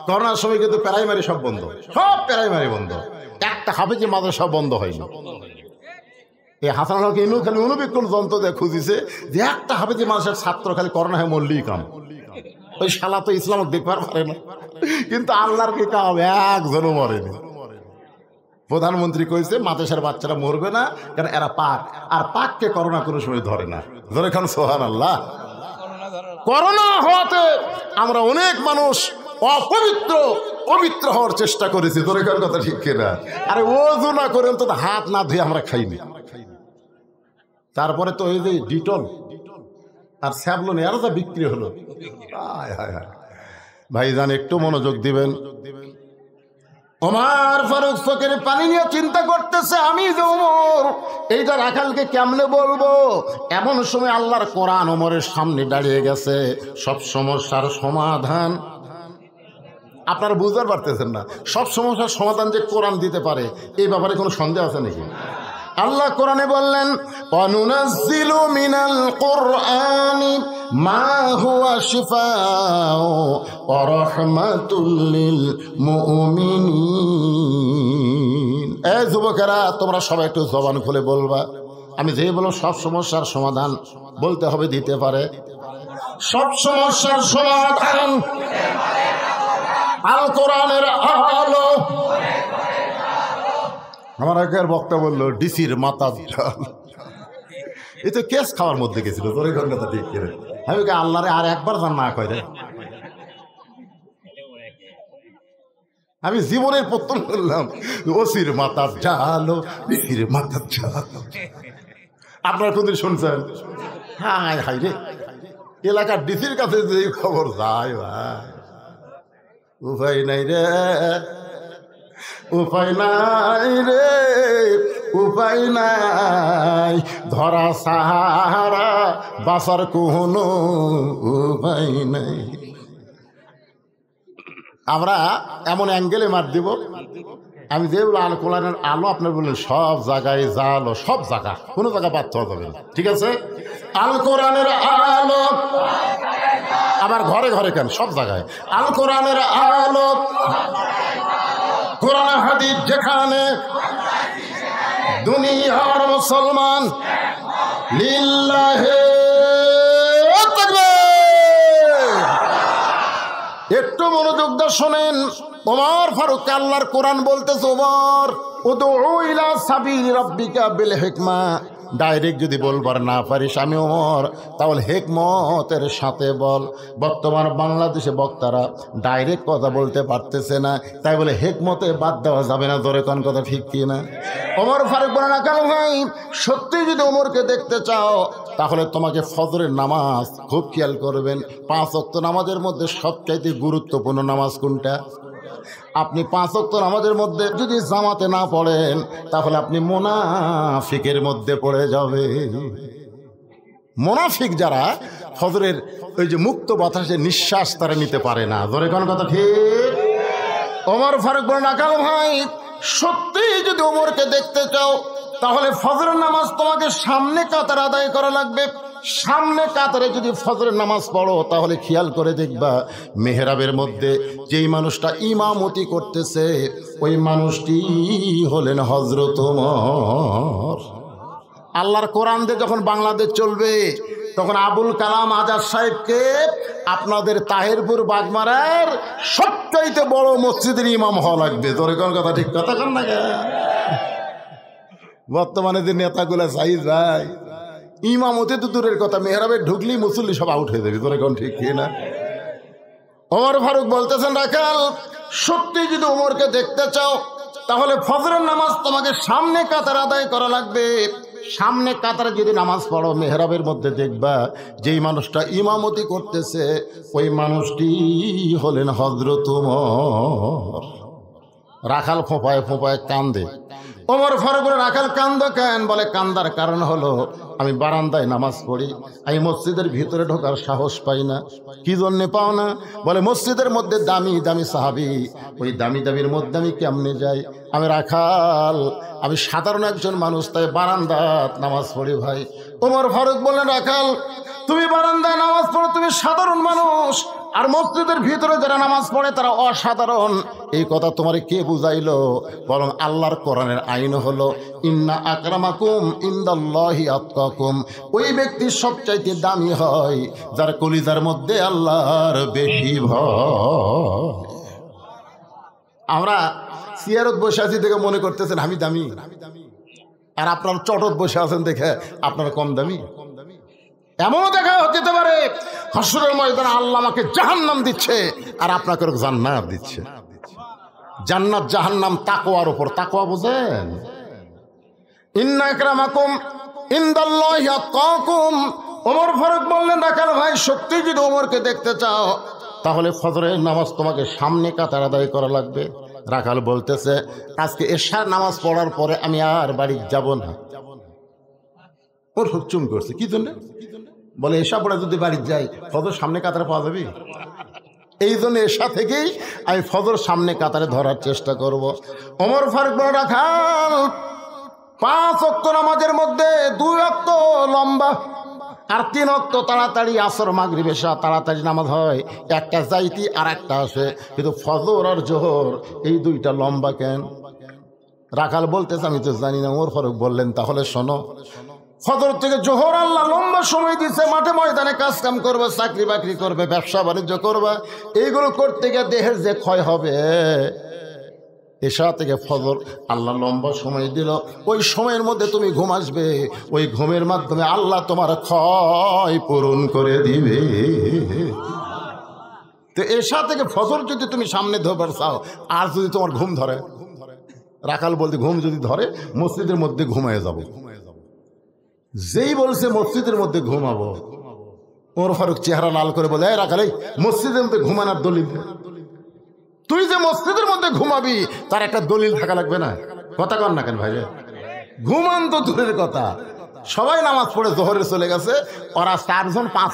করোনার সময় কিন্তু প্রাইমারি সব বন্ধ, সব প্রাইমারি বন্ধ, একটা হাফেজি মাদ্রাসা বন্ধ হয়নি। এই হাসান হক ইনু খালি অনুবীক্ষণ যন্ত্র দিয়ে খুঁজিছে যে একটা হাফেজি মাদ্রাসার ছাত্র খালি করোনা হয়ে মরলেই কাম। ওই শালা তো ইসলাম দেখবার পারে না, কিন্তু আল্লাহর কি কাম, একজনও মরেনি। প্রধানমন্ত্রী কইছে মাদ্রাসার বাচ্চারা মরবে না, কারণ এরা পাক, আর পাককে করোনা কোনো সময় ধরে না। ধরে খান সুবহানাল্লাহ। করোনা হওয়াতে আমরা অনেক মানুষ অপবিত্র পবিত্র হওয়ার চেষ্টা করেছি। ধরে খান কথা ঠিক কিনা? আরে ওযু না করে অন্তত হাত না ধুয়ে আমরা খাইনি। তারপরে তো ওই যে ডিটল আর স্যাভলন এরা যা বিক্রি হলো, ভাইজান একটু মনোযোগ দিবেন। ওমর ফারুক চোখের পানি নিয়ে চিন্তা করতেছে, আমি যে ওমর, এইটা রাখালকে কেমনে বলবো? এমন সময় আল্লাহর কোরআন ওমরের সামনে দাঁড়িয়ে গেছে। সব সমস্যার সমাধান আপনারা বুঝতে পারতেছেন না, সব সমস্যার সমাধান যে কোরআন দিতে পারে এই ব্যাপারে কোনো সন্দেহ আছে নাকি? আল্লাহ কোরআনে বললেন, অনুনাজ্জিলু মিনাল কুরআনি মা হুয়া শিফাউ ওয়া রাহমাতুল লিল মুমিনিন। এই যুবকেরা, তোমরা সবাই একটু জবান খুলে বলবা। আমি যেই বলবো সব সমস্যার সমাধান বলতে হবে দিতে পারে। সব সমস্যার সমাধান আল কোরআনের আলো। আমার আগের বক্তা বললো ডিসির মাথা জল, এই তো কেস খাওয়ার মধ্যে গেছিল তোর এই ঘন্টা ঠিক করে। আমি আল্লাহরে আর একবার জান না কয় রে, আমি জীবনের প্রথম বললাম ওসির মাথার জালো, ডিসির মাথার জালো। আপনারা কোনদিন শুনছেন? হাই হাই রে, এলাকার ডিসির কাছে যে খবর যায় ভাই, উপায় নাই রে, উপায় নাই রে, উপায় নাই, ধরা সাহারা বাসার কোনো উপায় নাই। আমরা এমন অ্যাঙ্গেলে মার দিব, আমি যে বলবো আলো কোরআনের আলো, আপনার বললেন সব জায়গায় জালো, সব জায়গা, কোনো জায়গা বাদ হওয়া যাবে না, ঠিক আছে? আল কোরআনের আলো আমার ঘরে ঘরে কেন, সব জায়গায় আল কোরআনের আলো, কোরআন হাদিস যেখানে, দুনিয়ার মুসলমান লিল্লাহে তাকবীর। একটু মনোযোগ দিয়ে শোনেন, ওমর ফারুক আল্লাহর কোরআন বলতেছে, ওমর উদউ ইলা সাবিলি রাব্বিকা বিল হিকমা, ডাইরেক্ট যদি বলবার না পারিস আমি ওমর, তাহলে হেকমতের সাথে বল। বর্তমান বাংলাদেশে বক্তারা ডাইরেক্ট কথা বলতে পারতেছে না, তাই বলে হেকমতে বাদ দেওয়া যাবে না, ধরে কোন কথা ঠিক কি না? ওমর ফারুক বলে না কেন ভাই, সত্যি যদি ওমরকে দেখতে চাও তাহলে তোমাকে ফজরের নামাজ খুব খেয়াল করবেন। 5 ওয়াক্ত নামাজের মধ্যে সবচাইতে গুরুত্বপূর্ণ নামাজ কোনটা? আপনি 5 ওয়াক্ত নামাজের মধ্যে যদি জামাতে না পড়েন তাহলে আপনি মুনাফিকের মধ্যে পড়ে যাবে। মুনাফিক যারা ফজরের ওই যে মুক্ত বাতাসে নিঃশ্বাস তারা নিতে পারে না, ধরে কোন কথা ঠিক? ওমর ফারুক বলেন আকাল ভাই, সত্যি যদি ওমরকে দেখতে চাও তাহলে ফজরের নামাজ তোমাকে সামনে কাতার আদায় করা লাগবে। সামনে কাতারে যদি ফজরের নামাজ পড়ো তাহলে খেয়াল করে দেখবা মেহরাবের মধ্যে যেই মানুষটা ইমামতি করতেছে ওই মানুষটি হলেন হযরত ওমর। আল্লাহর কোরআন দিয়ে যখন বাংলাদেশ চলবে তখন আবুল কালাম আজাদ সাহেবকে আপনাদের তাহেরপুর বাগমারার সবচাইতে বড় মসজিদের ইমাম হওয়া লাগবে, তোর কোন কথা ঠিক কথা কন না? বর্তমানে যে নেতাগুলা সাইজ ভাই, ইমামতি তো দূরের কথা, মেহরাবে ঢুকলি মুসল্লি সব আউট হয়ে যাবে, তোর কোন ঠিক কি না? ওমর ফারুক বলতেছেন রাখাল, সত্যি যদি ওমরকে দেখতে চাও তাহলে ফজরের নামাজ তোমাকে সামনে কাতার আদায় করা লাগবে। সামনে কাতারে যদি নামাজ পড়ো মেহরাবের মধ্যে দেখবা যেই মানুষটা ইমামতি করতেছে ওই মানুষটি হলেন হযরত ওমর। রাখাল ফোঁপায় ফোঁপায় কান্দে। ওমর ফারুক বলে রাখাল কান্দ কেন? বলে কান্দার কারণ হলো আমি বারান্দায় নামাজ পড়ি, আমি মসজিদের ভিতরে ঢোকার সাহস পাই না। কি জন্যে পাও না? বলে মসজিদের মধ্যে দামি দামি সাহাবি, ওই দামি দামির মধ্যে আমি কেমনে যাই? আমি রাখাল, আমি সাধারণ একজন মানুষ, তাই বারান্দায় নামাজ পড়ি ভাই। ওমর ফারুক বললেন রাখাল, তুমি বারান্দায় নামাজ পড়ো, তুমি সাধারণ মানুষ, আর মসজিদের ভিতরে যারা নামাজ পড়ে তারা অসাধারণ। এই কথা তোমার কে বুঝাইলো? বরং আল্লাহর কোরআনের আইন হলো ইন্না আকরামাকুম ইনদাল্লাহি আতকাকুম, ওই ব্যক্তি সবচাইতে দামি হয় যার কলিজার মধ্যে আল্লাহর বেশি ভয়। আমরা সিয়ারত বসে আছি দেখে মনে করতেছেন আমি দামি, আর আপনার চটত বসে আছেন দেখে আপনার কম দামি। এমনও দেখা হতে পারে হাসরের ময়দানে আল্লাহ আমাকে জাহান্নাম দিচ্ছে আর আপনাকে জান্নাত দিচ্ছে। জান্নাত জাহান্নাম তাকওয়ার উপর। তাকওয়া বুঝেন? ইন্না আকরামাকুম ইনদাল্লাহি আতকাকুম। ওমর ফারুক বললেন রাখাল ভাই, সত্যি যদি ওমরকে দেখতে চাও তাহলে ফজরের নামাজ তোমাকে সামনে কাতার আদায় করা লাগবে। রাখাল বলতেছে আজকে এশার নামাজ পড়ার পরে আমি আর বাড়ি যাব না। ওর হুকচুম করছে, কি জন্য? বলে এশা পড়ে যদি বাড়ি যাই ফজর সামনে কাতারে পাওয়া যাবে, এই জন্য এশা থেকেই আমি ফজর সামনে কাতারে ধরার চেষ্টা করব। ওমর ফারুক বলে রাখাল, 5 ওয়াক্ত নামাজের মধ্যে 2 ওয়াক্ত লম্বা আর 3 ওয়াক্ত তাড়াতাড়ি, আসর মাগরিব এশা তাড়াতাড়ি নামাজ হয়, একটা যাইতি আর একটা আসে, কিন্তু ফজর আর জোহর এই 2টা লম্বা কেন? রাখাল বলতেছে আমি তো জানি না। ওমর ফারুক বললেন তাহলে শোনো, ফজর থেকে জোহর আল্লাহ লম্বা সময় দিচ্ছে, মাঠে ময়দানে কাজ কাম করবে, চাকরি বাকরি করবে, ব্যবসা বাণিজ্য করবে, এইগুলো করতে গিয়ে দেহের যে ক্ষয় হবে এশা থেকে ফজর আল্লাহ লম্বা সময় দিল, ওই সময়ের মধ্যে তুমি ঘুম আসবে, ওই ঘুমের মাধ্যমে আল্লাহ তোমার ক্ষয় পূরণ করে দিবে। তো এশা থেকে ফজর যদি তুমি সামনে ধরবার চাও, আর যদি তোমার ঘুম ধরে, রাখাল বলতে ঘুম যদি ধরে, মসজিদের মধ্যে ঘুমায় যাব। যেই বলছে মসজিদের মধ্যে ঘুমাবো, ওমর ফারুক চেহারা লাল করে বলে, এই রাখাল, এই মসজিদের মধ্যে ঘুমানোর দলিল, তুই যে মসজিদের মধ্যে ঘুমাবি তার একটা দলিল থাকা লাগবে না? কথা কন না কেন ভাই? ঘুমান তো দূরের কথা, সবাই নামাজ পড়ে জোহরে চলে গেছে, ওরা 4 জন 5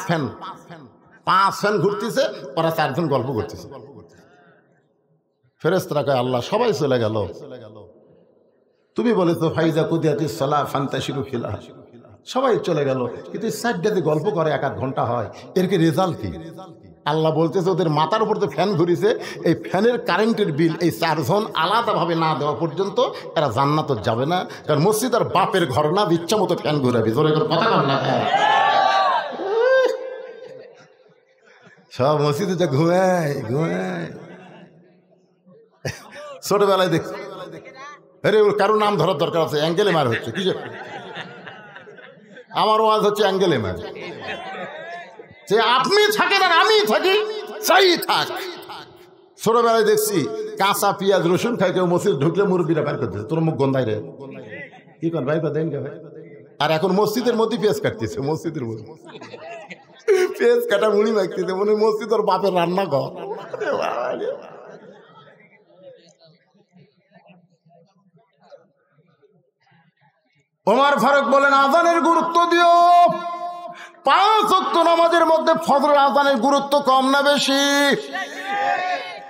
ফ্যান ঘুরতেছে, ওরা 4 জন গল্প করতেছে। ফেরেশতারা কয়, আল্লাহ সবাই চলে গেল, তুমি বলেছো ফাইজা কুদিয়াতিস সালাহ ফান্তাশিরু ফিল আরদ, সবাই চলে গেল, কিন্তু 4টাতে গল্প করে 1-1 ঘন্টা হয়, এর কি রেজাল্ট কি? আল্লাহ বলতেছে ওদের মাথার উপর যে ফ্যান ঘুরিছে, এই ফ্যানের কারেন্টের বিল এই 4 জন আলাদাভাবে না দেওয়া পর্যন্ত এরা জান্নাতে যাবে না। কারণ মসজিদ আর বাপের ঘর না, ইচ্ছা মতো ফ্যান ঘুরাবি। জোরে করে কথা বল না, সব মসজিদে যা ঘুমায়। ছোটবেলায় দেখছি, আরে ওর কারো নাম ধরার দরকার আছে, অ্যাঙ্গেলে মার হচ্ছে কি? আমার ওয়াজ হচ্ছে অ্যাঙ্গেলে মার, যে আপনি থাকেন আর আমি থাকি, চাই থাক। ছোটবেলায় দেখছি কাঁচা পেঁয়াজ রসুন খাই, কেউ মসজিদ ঢুকলে মুরব্বীরা বের করতেছে, তোর মুখ গন্ধাই রে, কি কর ভাই দেন কে ভাই? আর এখন মসজিদের মধ্যে পেঁয়াজ কাটতেছে, মসজিদের মধ্যে পেঁয়াজ কাটা মুড়ি মাখতেছে, মনে মসজিদ ওর বাপের রান্না ঘর। ওমর ফারুক বলেন, আযানের গুরুত্ব দিও। 5 ওয়াক্ত নামাজের মধ্যে ফজরের আযানের গুরুত্ব কম না বেশি?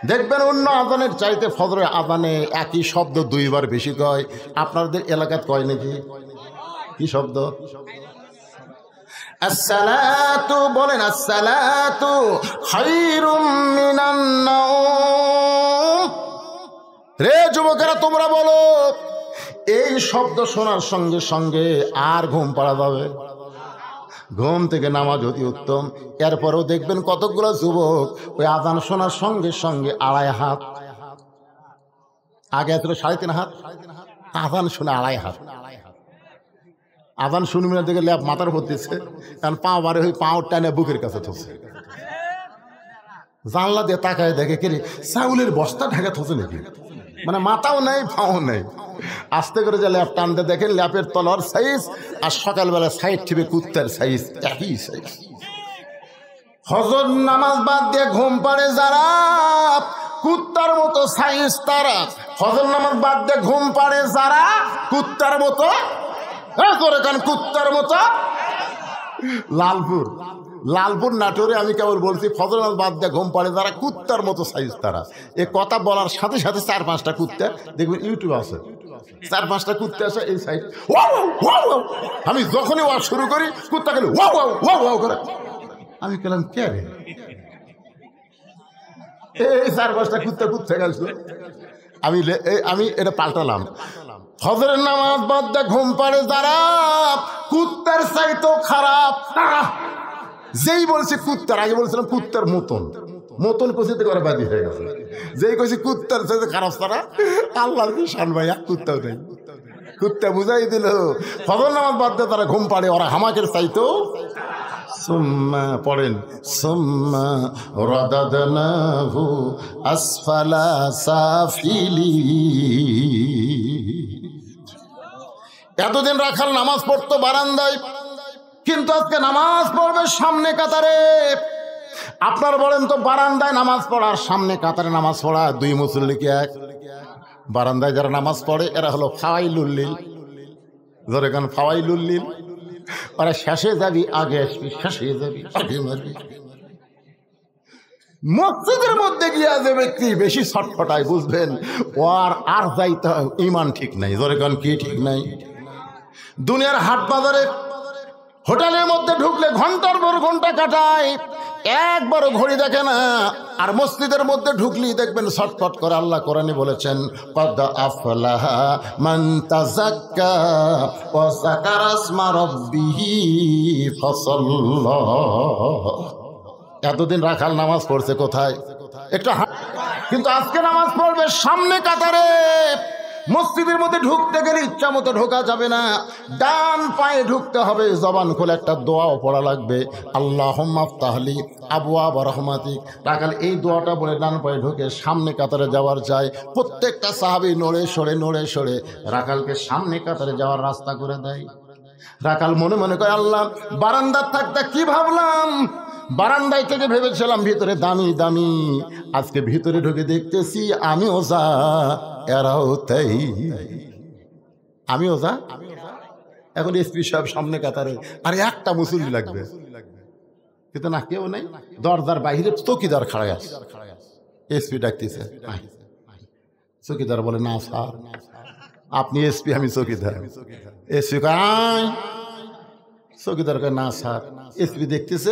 দেখবেন অন্য আযানের চাইতে ফজরের আযানে একই শব্দ 2 বার বেশি কয়। আপনাদের এলাকায় কয় নাকি? কি শব্দ? আসসালাতু, বলেন আসসালাতু খায়রুম মিনান নাওম। রে যুবকেরা তোমরা বলো, এই শব্দ শোনার সঙ্গে সঙ্গে আর ঘুম পাড়া যাবে? ঘুম থেকে নামাজ অতি উত্তম। এরপরেও দেখবেন কতগুলো যুবক ওই আযান শোনার সঙ্গে সঙ্গে 2.5 হাত, আগে এত 3.5 হাত, আযান শুনে 2.5 হাত। আযান শুনবি না দেখে ল্যাপ মাথার উপর দিচ্ছে, কারণ পা বারে হয়ে পাও টানে বুকের কাছে থসে। জানলা দিয়ে তাকায় দেখে কে চাউলের বস্তা ঢাকা থসে নাকি, মানে মাথাও নেই পাও নেই। আস্তে করে যে ল্যাপ টানতে দেখেন ল্যাপের তলার সাইজ আর সকালবেলা সাইড টিপে কুত্তার সাইজ একই সাইজ। ফজর নামাজ বাদ দিয়ে ঘুম পাড়ে যারা, কুত্তার মতো সাইজ তারা। ফজর নামাজ বাদ দিয়ে ঘুম পাড়ে যারা, কুত্তার মতো, কুত্তার মতো। লালপুর নাটোরে আমি কেবল বলছি, ফজর নামাজ বাদ দিয়ে ঘুম পাড়ে যারা, কুত্তার মতো সাইজ তারা। এ কথা বলার সাথে সাথে 4-5টা কুত্তা দেখবেন ইউটিউব আছে, 4-5টা কুত্তা আছে এই সাইড। আমি যখনই ওয়াজ শুরু করি কুত্তা গেলে ওয়াও ওয়াও ওয়াও ওয়াও করে। আমি বললাম কে রে? এই 4-5টা কুত্তা গেছিল। আমি এটা পাল্টালাম, ফজরের নামাজ বাদ দিয়ে ঘুম পাড়ে যারা, কুত্তার চাইতেও খারাপ। যেই বলছে কুত্তার, আগে বলছিলাম কুত্তার মতন কচিতে করে বাদী হয়ে গেছে। যেই কইছি কুত্তার চাইতে খারাপ তারা, আল্লাহর শান ভাই, এক কুত্তাও নেই। কুত্তা বুঝাই দিল ফজর নামাজ বাদ দিয়ে তারা ঘুম পাড়ে, ওরা হামাকের চাইতেও। সুম্মা পড়েন, সুম্মা রাদাদনাহু আসফালা সাফিলি। এতদিন রাখাল নামাজ পড়তো বারান্দায়, কিন্তু আজকে নামাজ পড়বে সামনে কাতারে। আপনার বলেন তো, বারান্দায় নামাজ পড়ার সামনে কাতারে নামাজ পড়া 2 মুসল্লি কি এক? বারান্দায় যারা নামাজ পড়ে এরা হলো ফাওয়াইলুল্লিল। ধরে কান ফাওয়াইলুল্লিল, ওরা শেষে যাবি আগে আসবি, শেষে যাবি আগে মারবি। মসজিদের মধ্যে গিয়া যে ব্যক্তি বেশি ছটফটায়, বুঝবেন ওর আর যাইতে ইমান ঠিক নাই। ধরে কান কি ঠিক নাই? দুনিয়ার হাট বাজারে হোটেলের মধ্যে ঢুকলে ঘন্টার পর ঘন্টা কাটায়, একবারও ঘড়ি দেখে না। আর মসজিদের মধ্যে ঢুকলেই দেখবেন ছটফট করে। আল্লাহ কোরআনে বলেছেন, কদ আফলাহা মান তাযাক্কা ওয়া যাকারা ইসমা রাব্বিহি ফাসাল্লা। এতদিন রাখাল নামাজ পড়ছে কোথায়? একটু কিন্তু আজকে নামাজ পড়বে সামনে কাতারে। মসজিদের মধ্যে ঢুকতে গেলে ইচ্ছা মতো ঢোকা যাবে না, ডান পায়ে ঢুকতে হবে, জবান খুলে একটা দোয়াও পড়া লাগবে, আল্লাহুম্মা আফতাহলি আবওয়াবা রাহমাতিক। রাখাল এই দোয়াটা বলে ডান পায়ে ঢুকে সামনে কাতারে যাওয়ার চাই। প্রত্যেকটা সাহাবী নড়ে সরে রাখালকে সামনে কাতারে যাওয়ার রাস্তা করে দেয়। রাখাল মনে মনে করে, আল্লাহ, বারান্দার থাকতে কি ভাবলাম, বারান্দায় থেকে ভেবেছিলাম ভিতরে দামি দামি, আজকে ভিতরে ঢুকে দেখতেছি আমি ওজা, এরাও তাই, আমি ওজা। এখন এসপি সাহেব সামনে কাতারে, আর একটা মুসল্লি লাগবে, কিন্তু না, কেউ নেই। দরজার বাইরে চৌকিদার খাড়া আছে, এসপি ডাকতেছে। চৌকিদার বলে, না স্যার, আপনি এসপি, আমি চৌকিদার। এসপি কয়, চৌকিদার কয়, না স্যার, এসপি দেখতেছে,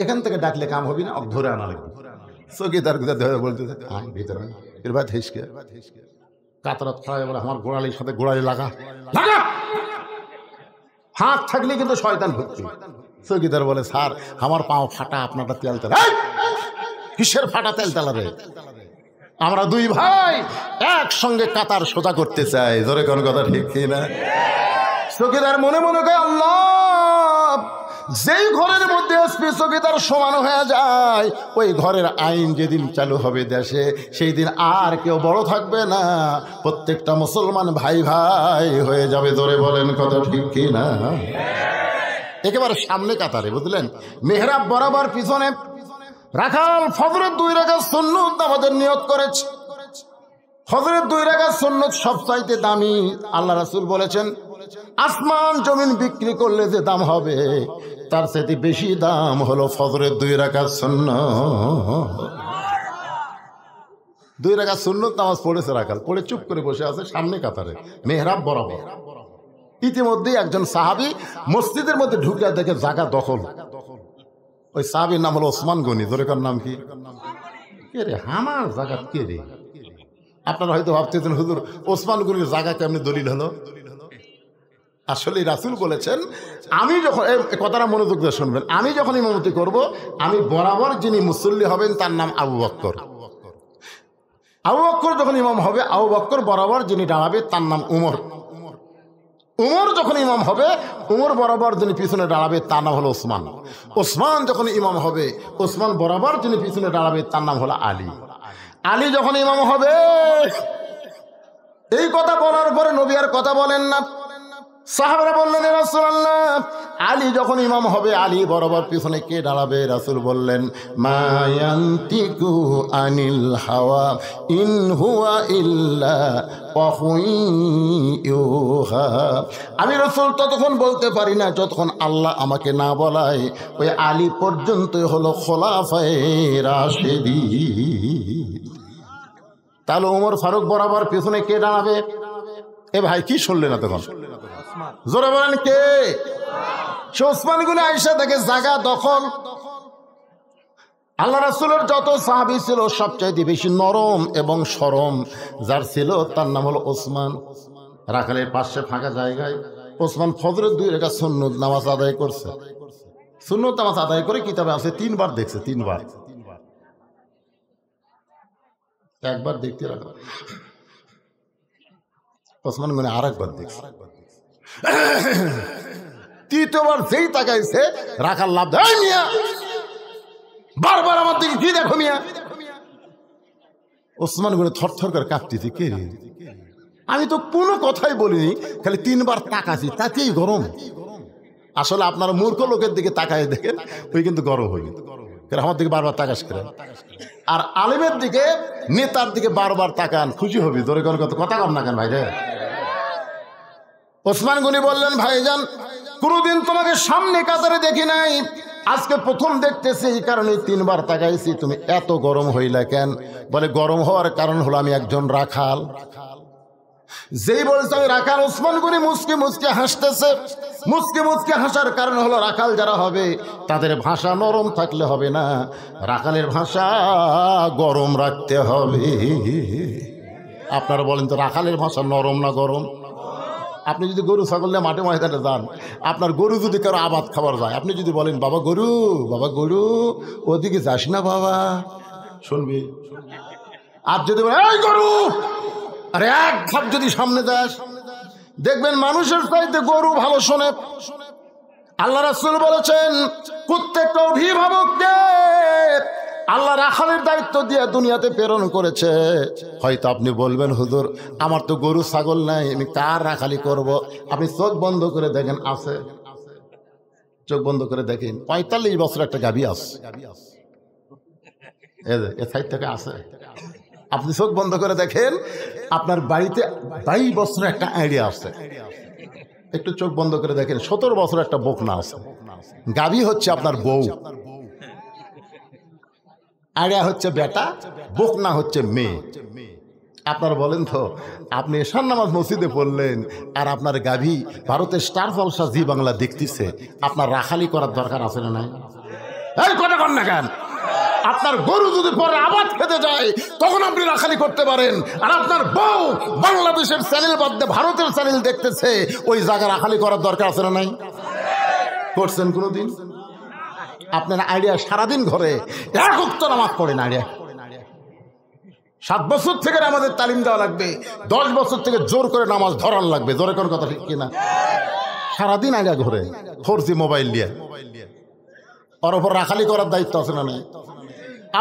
এখান থেকে ডাকলে কাম হবে না, ধরে আনা লাগবে। চৌকিদার ধরে বলতেছে, ভিতরে এর বাদ হেসকে কাতরাত খাড়া বলে, আমার গোড়ালির সাথে গোড়ালি লাগা, হাত থাকলে কিন্তু শয়তান ভর্তি। চৌকিদার বলে, স্যার, আমার পাও ফাটা, আপনারটা তেলতেলা। কিসের ফাটা তেলতেলা রে? আমরা দুই ভাই একসঙ্গে কাতার সোজা করতে চাই, ধরে কোন কথা ঠিক না? চৌকিদার মনে মনে কয়, আল্লাহ, যেই ঘরের মধ্যে এসপি চৌকিদার সমান হয়ে যায়, ওই ঘরের আইন যেদিন চালু হবে দেশে, সেই দিন আর কেউ বড় থাকবে না, প্রত্যেকটা মুসলমান ভাই ভাই হয়ে যাবে। ধরে বলেন কথা ঠিক কি না? একেবারে সামনে কাতারে, বুঝলেন, মেহরাব বরাবর পিছনে রাখাল ফজরের 2 রাকাত সুন্নত নামাজের নিয়ত করেছে। ফজরের 2 রাকাত সুন্নত সবচাইতে দামি। আল্লাহ রাসূল বলেছেন, আসমান জমিন বিক্রি করলে যে দাম হবে, তার চাইতে বেশি দাম হলো ফজরের 2 রাকাত সুন্নত। 2 রাকাত সুন্নত নামাজ পড়েছে রাখাল, পড়ে চুপ করে বসে আছে সামনে কাতারে, মেহরাব বরাবর। ইতিমধ্যেই একজন সাহাবী মসজিদের মধ্যে ঢুকে দেখে জায়গা দখল। ওই সাহাবীর নাম হলো ওসমান গনি। ধরে কার নাম কি? কে রে, আমার জায়গা কে রে? আপনারা হয়তো ভাবতেছেন, হুজুর, ওসমান গনির জায়গা কেমনি দলিল হলো? আসলে রাসূল বলেছেন, আমি যখন, কথাটা মনোযোগ দিয়ে শুনবেন, আমি যখন ইমামতি করব, আমি বরাবর যিনি মুসল্লি হবেন তার নাম আবু বকর। আবু বকর যখন ইমাম হবে, আবু বকর বরাবর যিনি দাঁড়াবে তার নাম উমর। উমর যখন ইমাম হবে, উমর বরাবর যিনি পিছনে দাঁড়াবে তার নাম হলো ওসমান। ওসমান যখন ইমাম হবে, ওসমান বরাবর যিনি পিছনে দাঁড়াবে তার নাম হলো আলী। আলী যখন ইমাম হবে, এই কথা বলার পরে নবী আর কথা বলেন না। সাহাবারা বললেন, ইয়া রাসূলুল্লাহ, আলী যখন ইমাম হবে, আলী বরাবর পিছনে কে দাঁড়াবে? রাসূল বললেন, মা ইয়ান্তিকু আনিল হাওয়া ইন হুয়া ইল্লা ওয়াহয়ুহা। আমি রাসূল ততক্ষণ বলতে পারি না যতক্ষণ আল্লাহ আমাকে না বলায়। ওই আলী পর্যন্তই হলো খোলাফায়ে রাশিদিন। তাহলে ওমর ফারুক বরাবর পিছনে কে দাঁড়াবে? এ ভাই, কি শুনলেন না তখন? জোরে বলেন, কে? সে ওসমান গনি আয়েশা থেকে জায়গা দখল। আল্লাহ রাসূলের যত সাহাবী ছিল, সবচাইতে বেশি নরম এবং সরম যার ছিল, তার নাম হলো ওসমান। রাখালের পাশে ফাঁকা জায়গায় ওসমান ফজরের 2 রাকাত সুন্নত নামাজ আদায় করছে। সুন্নত নামাজ আদায় করে কিতাবে আছে 3 বার দেখছে, 3 বার। একবার দেখতে রাখা, ওসমান গনি আরেকবার দেখছে, তৃতীয়বার যেই তাকাইছে, রাখাল লাভ দেয়, মিয়া বারবার আমার দিকে কি দেখো মিয়া। ওসমান গনি থরথর করে কাঁপতেছে, কে রে? আমি তো কোনো কথাই বলিনি, খালি 3 বার তাকাছি, তাতেই গরম। আসলে আপনারা মূর্খ লোকের দিকে তাকায় দেখেন, ওই কিন্তু গরম হইনি। আমার দিকে বারবার তাকাস করে, আর আলেমের দিকে, নেতার দিকে বারবার তাকান, খুশি হবি। ধরে কোনো কথা কম না কেন ভাই রে? ওসমান গনি বললেন, ভাইজান, কোনদিন তোমাকে সামনে কাতারে দেখি নাই, আজকে প্রথম দেখতেছি, এই কারণে 3 বার তাকাইছি। তুমি এত গরম হইলা কেন? বলে, গরম হওয়ার কারণ হলো আমি একজন রাখাল। যেই বলছে আমি রাখাল, ওসমান গনি মুচকি মুচকি হাসতেছে। মুচকি মুচকি হাসার কারণ হলো, রাখাল যারা হবে তাদের ভাষা নরম থাকলে হবে না, রাখালের ভাষা গরম রাখতে হবে। আপনারা বলেন তো, রাখালের ভাষা নরম না গরম? আপনি যদি গরু ছাগল নিয়ে মাঠে ময়দানে যান, আপনার গরু যদি কারো আবাদ খাবার যায়, আপনি যদি বলেন, বাবা গরু, বাবা গরু, ওদিকে যাস না বাবা, শুনবি? আর যদি বলে এই গরু, আর এক ধাপ যদি সামনে যাস, দেখবেন মানুষের চাইতে গরু ভালো শোনে। আল্লাহ রাসূল বলেছেন প্রত্যেকটা অভিভাবককে আল্লাহ রাখালের দায়িত্ব দিয়ে দুনিয়াতে প্রেরণ করেছে। হয়তো আপনি বলবেন হুজুর আমার তো গরু ছাগল নাই, আমি কার রাখালি করব? আপনি চোখ বন্ধ করে দেখেন, আছে, চোখ বন্ধ করে দেখেন 45 বছর একটা গাভী আছে, এ সাইড থেকে আছে। আপনি চোখ বন্ধ করে দেখেন আপনার বাড়িতে 22 বছর একটা আইডিয়া আছে, একটু চোখ বন্ধ করে দেখেন 17 বছর একটা বকনা আছে। গাভী হচ্ছে আপনার বউ, আইডিয়া হচ্ছে বেটা, বকনা হচ্ছে মেয়ে। আপনার বলেন তো, আপনি এশার নামাজ মসজিদে পড়লেন আর আপনার গাভী ভারতের স্টার জলসা জি বাংলা দেখতেছে, আপনার রাখালি করার দরকার আছে না নাই? এই কথা কন না কেন? আপনার গরু যদি পরে আবাদ খেতে যায় তখন আপনি রাখালি করতে পারেন, আর আপনার বউ বাংলাদেশের চ্যানেল বাদ দিয়ে ভারতের চ্যানেল দেখতেছে, ওই জায়গা রাখালি করার দরকার আছে না নাই? করছেন কোনোদিন? আপনার আইডিয়া সারাদিন ঘরে এক ওয়াক্ত নামাজ পড়েন, আইডিয়া 7 বছর থেকে আমাদের তালিম দেওয়া লাগবে, 10 বছর থেকে জোর করে নামাজ ধরার লাগবে। জোরে কোন কথা ঠিক কিনা? সারাদিন আইডিয়া ঘরে 4G মোবাইল দিয়ে, ওর ওপর রাখালি করার দায়িত্ব আছে না নাই?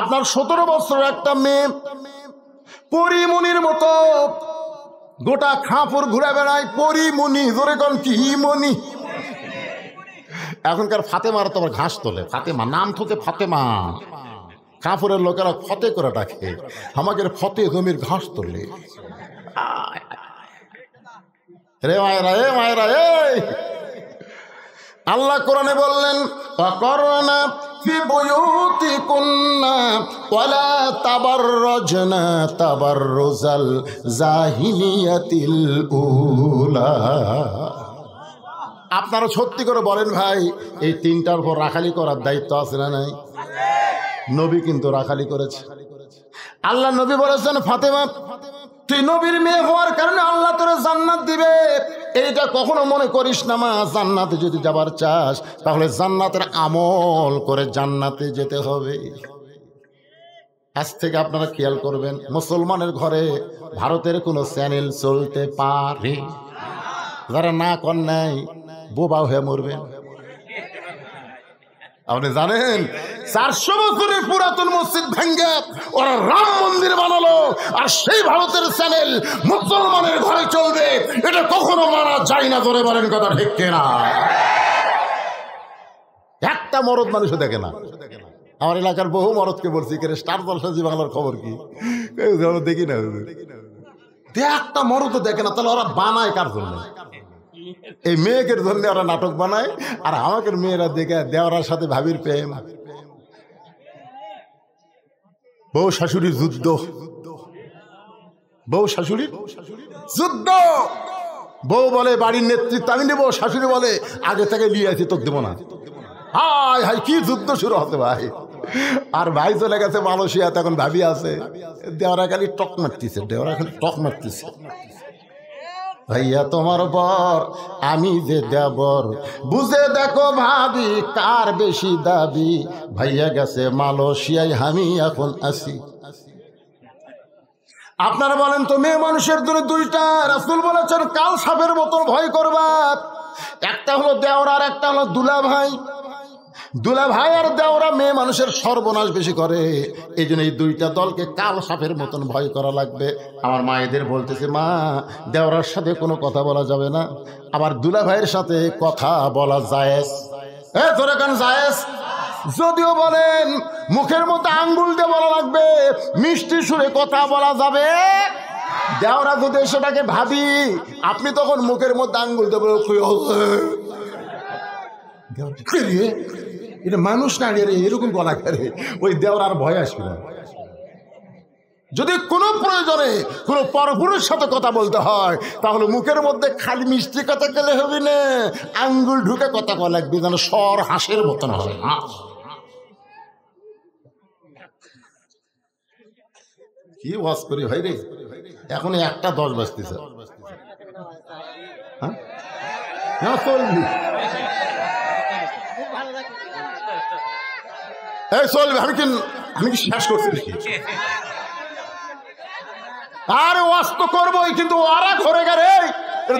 আপনার 17 বছর একটা মেয়ে পরিমণির মতো গোটা খাঁপুর ঘুরে বেড়ায়, পরিমণি, জোরে কোন কি মণি? এখনকার ফাতেমার তো আবার ঘাস তোলে, ফাতেমা নাম থেকে ফাতেমা, কাপুরের লোকেরা ফতে করে ডাকে, আমাদের ফতে জমির ঘাস তোলে। রে মায়েরা, এ মায়েরা, এই আল্লাহ কোরআনে বললেন ফাকরনা ফি বুয়ুতিকুন্না ওয়ালা তাবাররাজনা তাবাররুজাল জাহিলিয়াতিল উলা। আপনারা সত্যি করে বলেন ভাই, এই তিনটার উপর রাখালি করার দায়িত্ব আছে না নাই? নবী কিন্তু রাখালি করেছে। আল্লাহ নবী বলেছেন ফাতেমা তুই নবীর মেয়ে হওয়ার কারণে আল্লাহ তোর জান্নাত দিবে, এইটা কখনো মনে করিস না মা। জান্নাতে যদি যাবার চাস তাহলে জান্নাতের আমল করে জান্নাতে যেতে হবে। আজ থেকে আপনারা খেয়াল করবেন, মুসলমানের ঘরে ভারতের কোনো চ্যানেল চলতে পারে? যারা না কর নাই বোবা হয়ে মরবেন। আপনি জানেন 400 বছরের পুরাতন মসজিদ ভেঙ্গে ওরা রাম মন্দির বানালো, আর সেই ভারতের চ্যানেল মুসলমানের ঘরে চলবে, এটা কখনো মানা যায় না। ধরে বলেন কথা ঠিক কিনা? একটা মরদ মানুষও দেখে না। আমার এলাকার বহু মরদকে বলছি স্টার জলসা জি বাংলার খবর কি, দেখি না, একটা মরদও দেখে না। তাহলে ওরা বানায় কার জন্য? এই মেয়েকের জন্য ওরা নাটক বানায়, আর আমাকে মেয়েরা দেখে দেওয়ার সাথে ভাবির প্রেম। বউ শাশুড়ির যুদ্ধ, বউ শাশুড়ির যুদ্ধ। বউ বলে বাড়ির নেতৃত্ব আমি নেবো, শাশুড়ি বলে আগে থেকে নিয়ে আছি তোকে দেবো না। হাই হাই কি যুদ্ধ শুরু হতে ভাই। আর ভাই চলে গেছে মালয়েশিয়াতে, এখন ভাবি আছে, দেওয়ারা খালি টক মারতেছে, দেওয়ারা খালি টক মারতেছে। ভাইয়া তোমার বর আমি যে দেবর, বুঝে দেখো ভাবি কার বেশি দাবি। ভাইয়া গেছে মালয়েশিয়ায়, আমি এখন আছি। আপনারা বলেন তো মেয়ে মানুষের জন্য দুইটা রাসূল বলেছেন কাল সাপের মতো ভয় করবা। একটা হলো দেওরা আর একটা হলো দুলা ভাই। দুলা ভাই আর দেওরা মেয়ে মানুষের সর্বনাশ বেশি করে, এই জন্য এই দুইটা দলকে কাল সাপের মতন ভয় করা লাগবে। আমার মায়েদের বলতেছে মা দেওরার সাথে কোনো কথা বলা যাবে না, আবার দুলা ভাইয়ের সাথে কথা বলা জায়েজ। ধরে কান জায়েজ। যদিও বলেন মুখের মতো আঙ্গুল দিয়ে বলা লাগবে, মিষ্টি সুরে কথা বলা যাবে। দেওরা যদি সেটাকে ভাবি, আপনি তখন মুখের মধ্যে আঙ্গুল দিয়ে বলে এটা মানুষ না এরকম গলা করে, ওই দেওয়ার আর ভয় আসবে না। যদি কোনো প্রয়োজনে কোনো পরপুরুষের সাথে কথা বলতে হয় তাহলে মুখের মধ্যে খালি মিষ্টি কথা গেলে হবে না, আঙ্গুল ঢুকে কথা বলা লাগবে, যেন স্বর হাসের মতন হবে। কি ওয়াজ করি ভাই রে, এখন 1:10 বাজতেছে। হ্যাঁ চলবি, এই চলবে। আমি কি শেষ করছি নাকি? আরে ওয়াজ তো করবোই, কিন্তু ওরা ঘরে ঘরে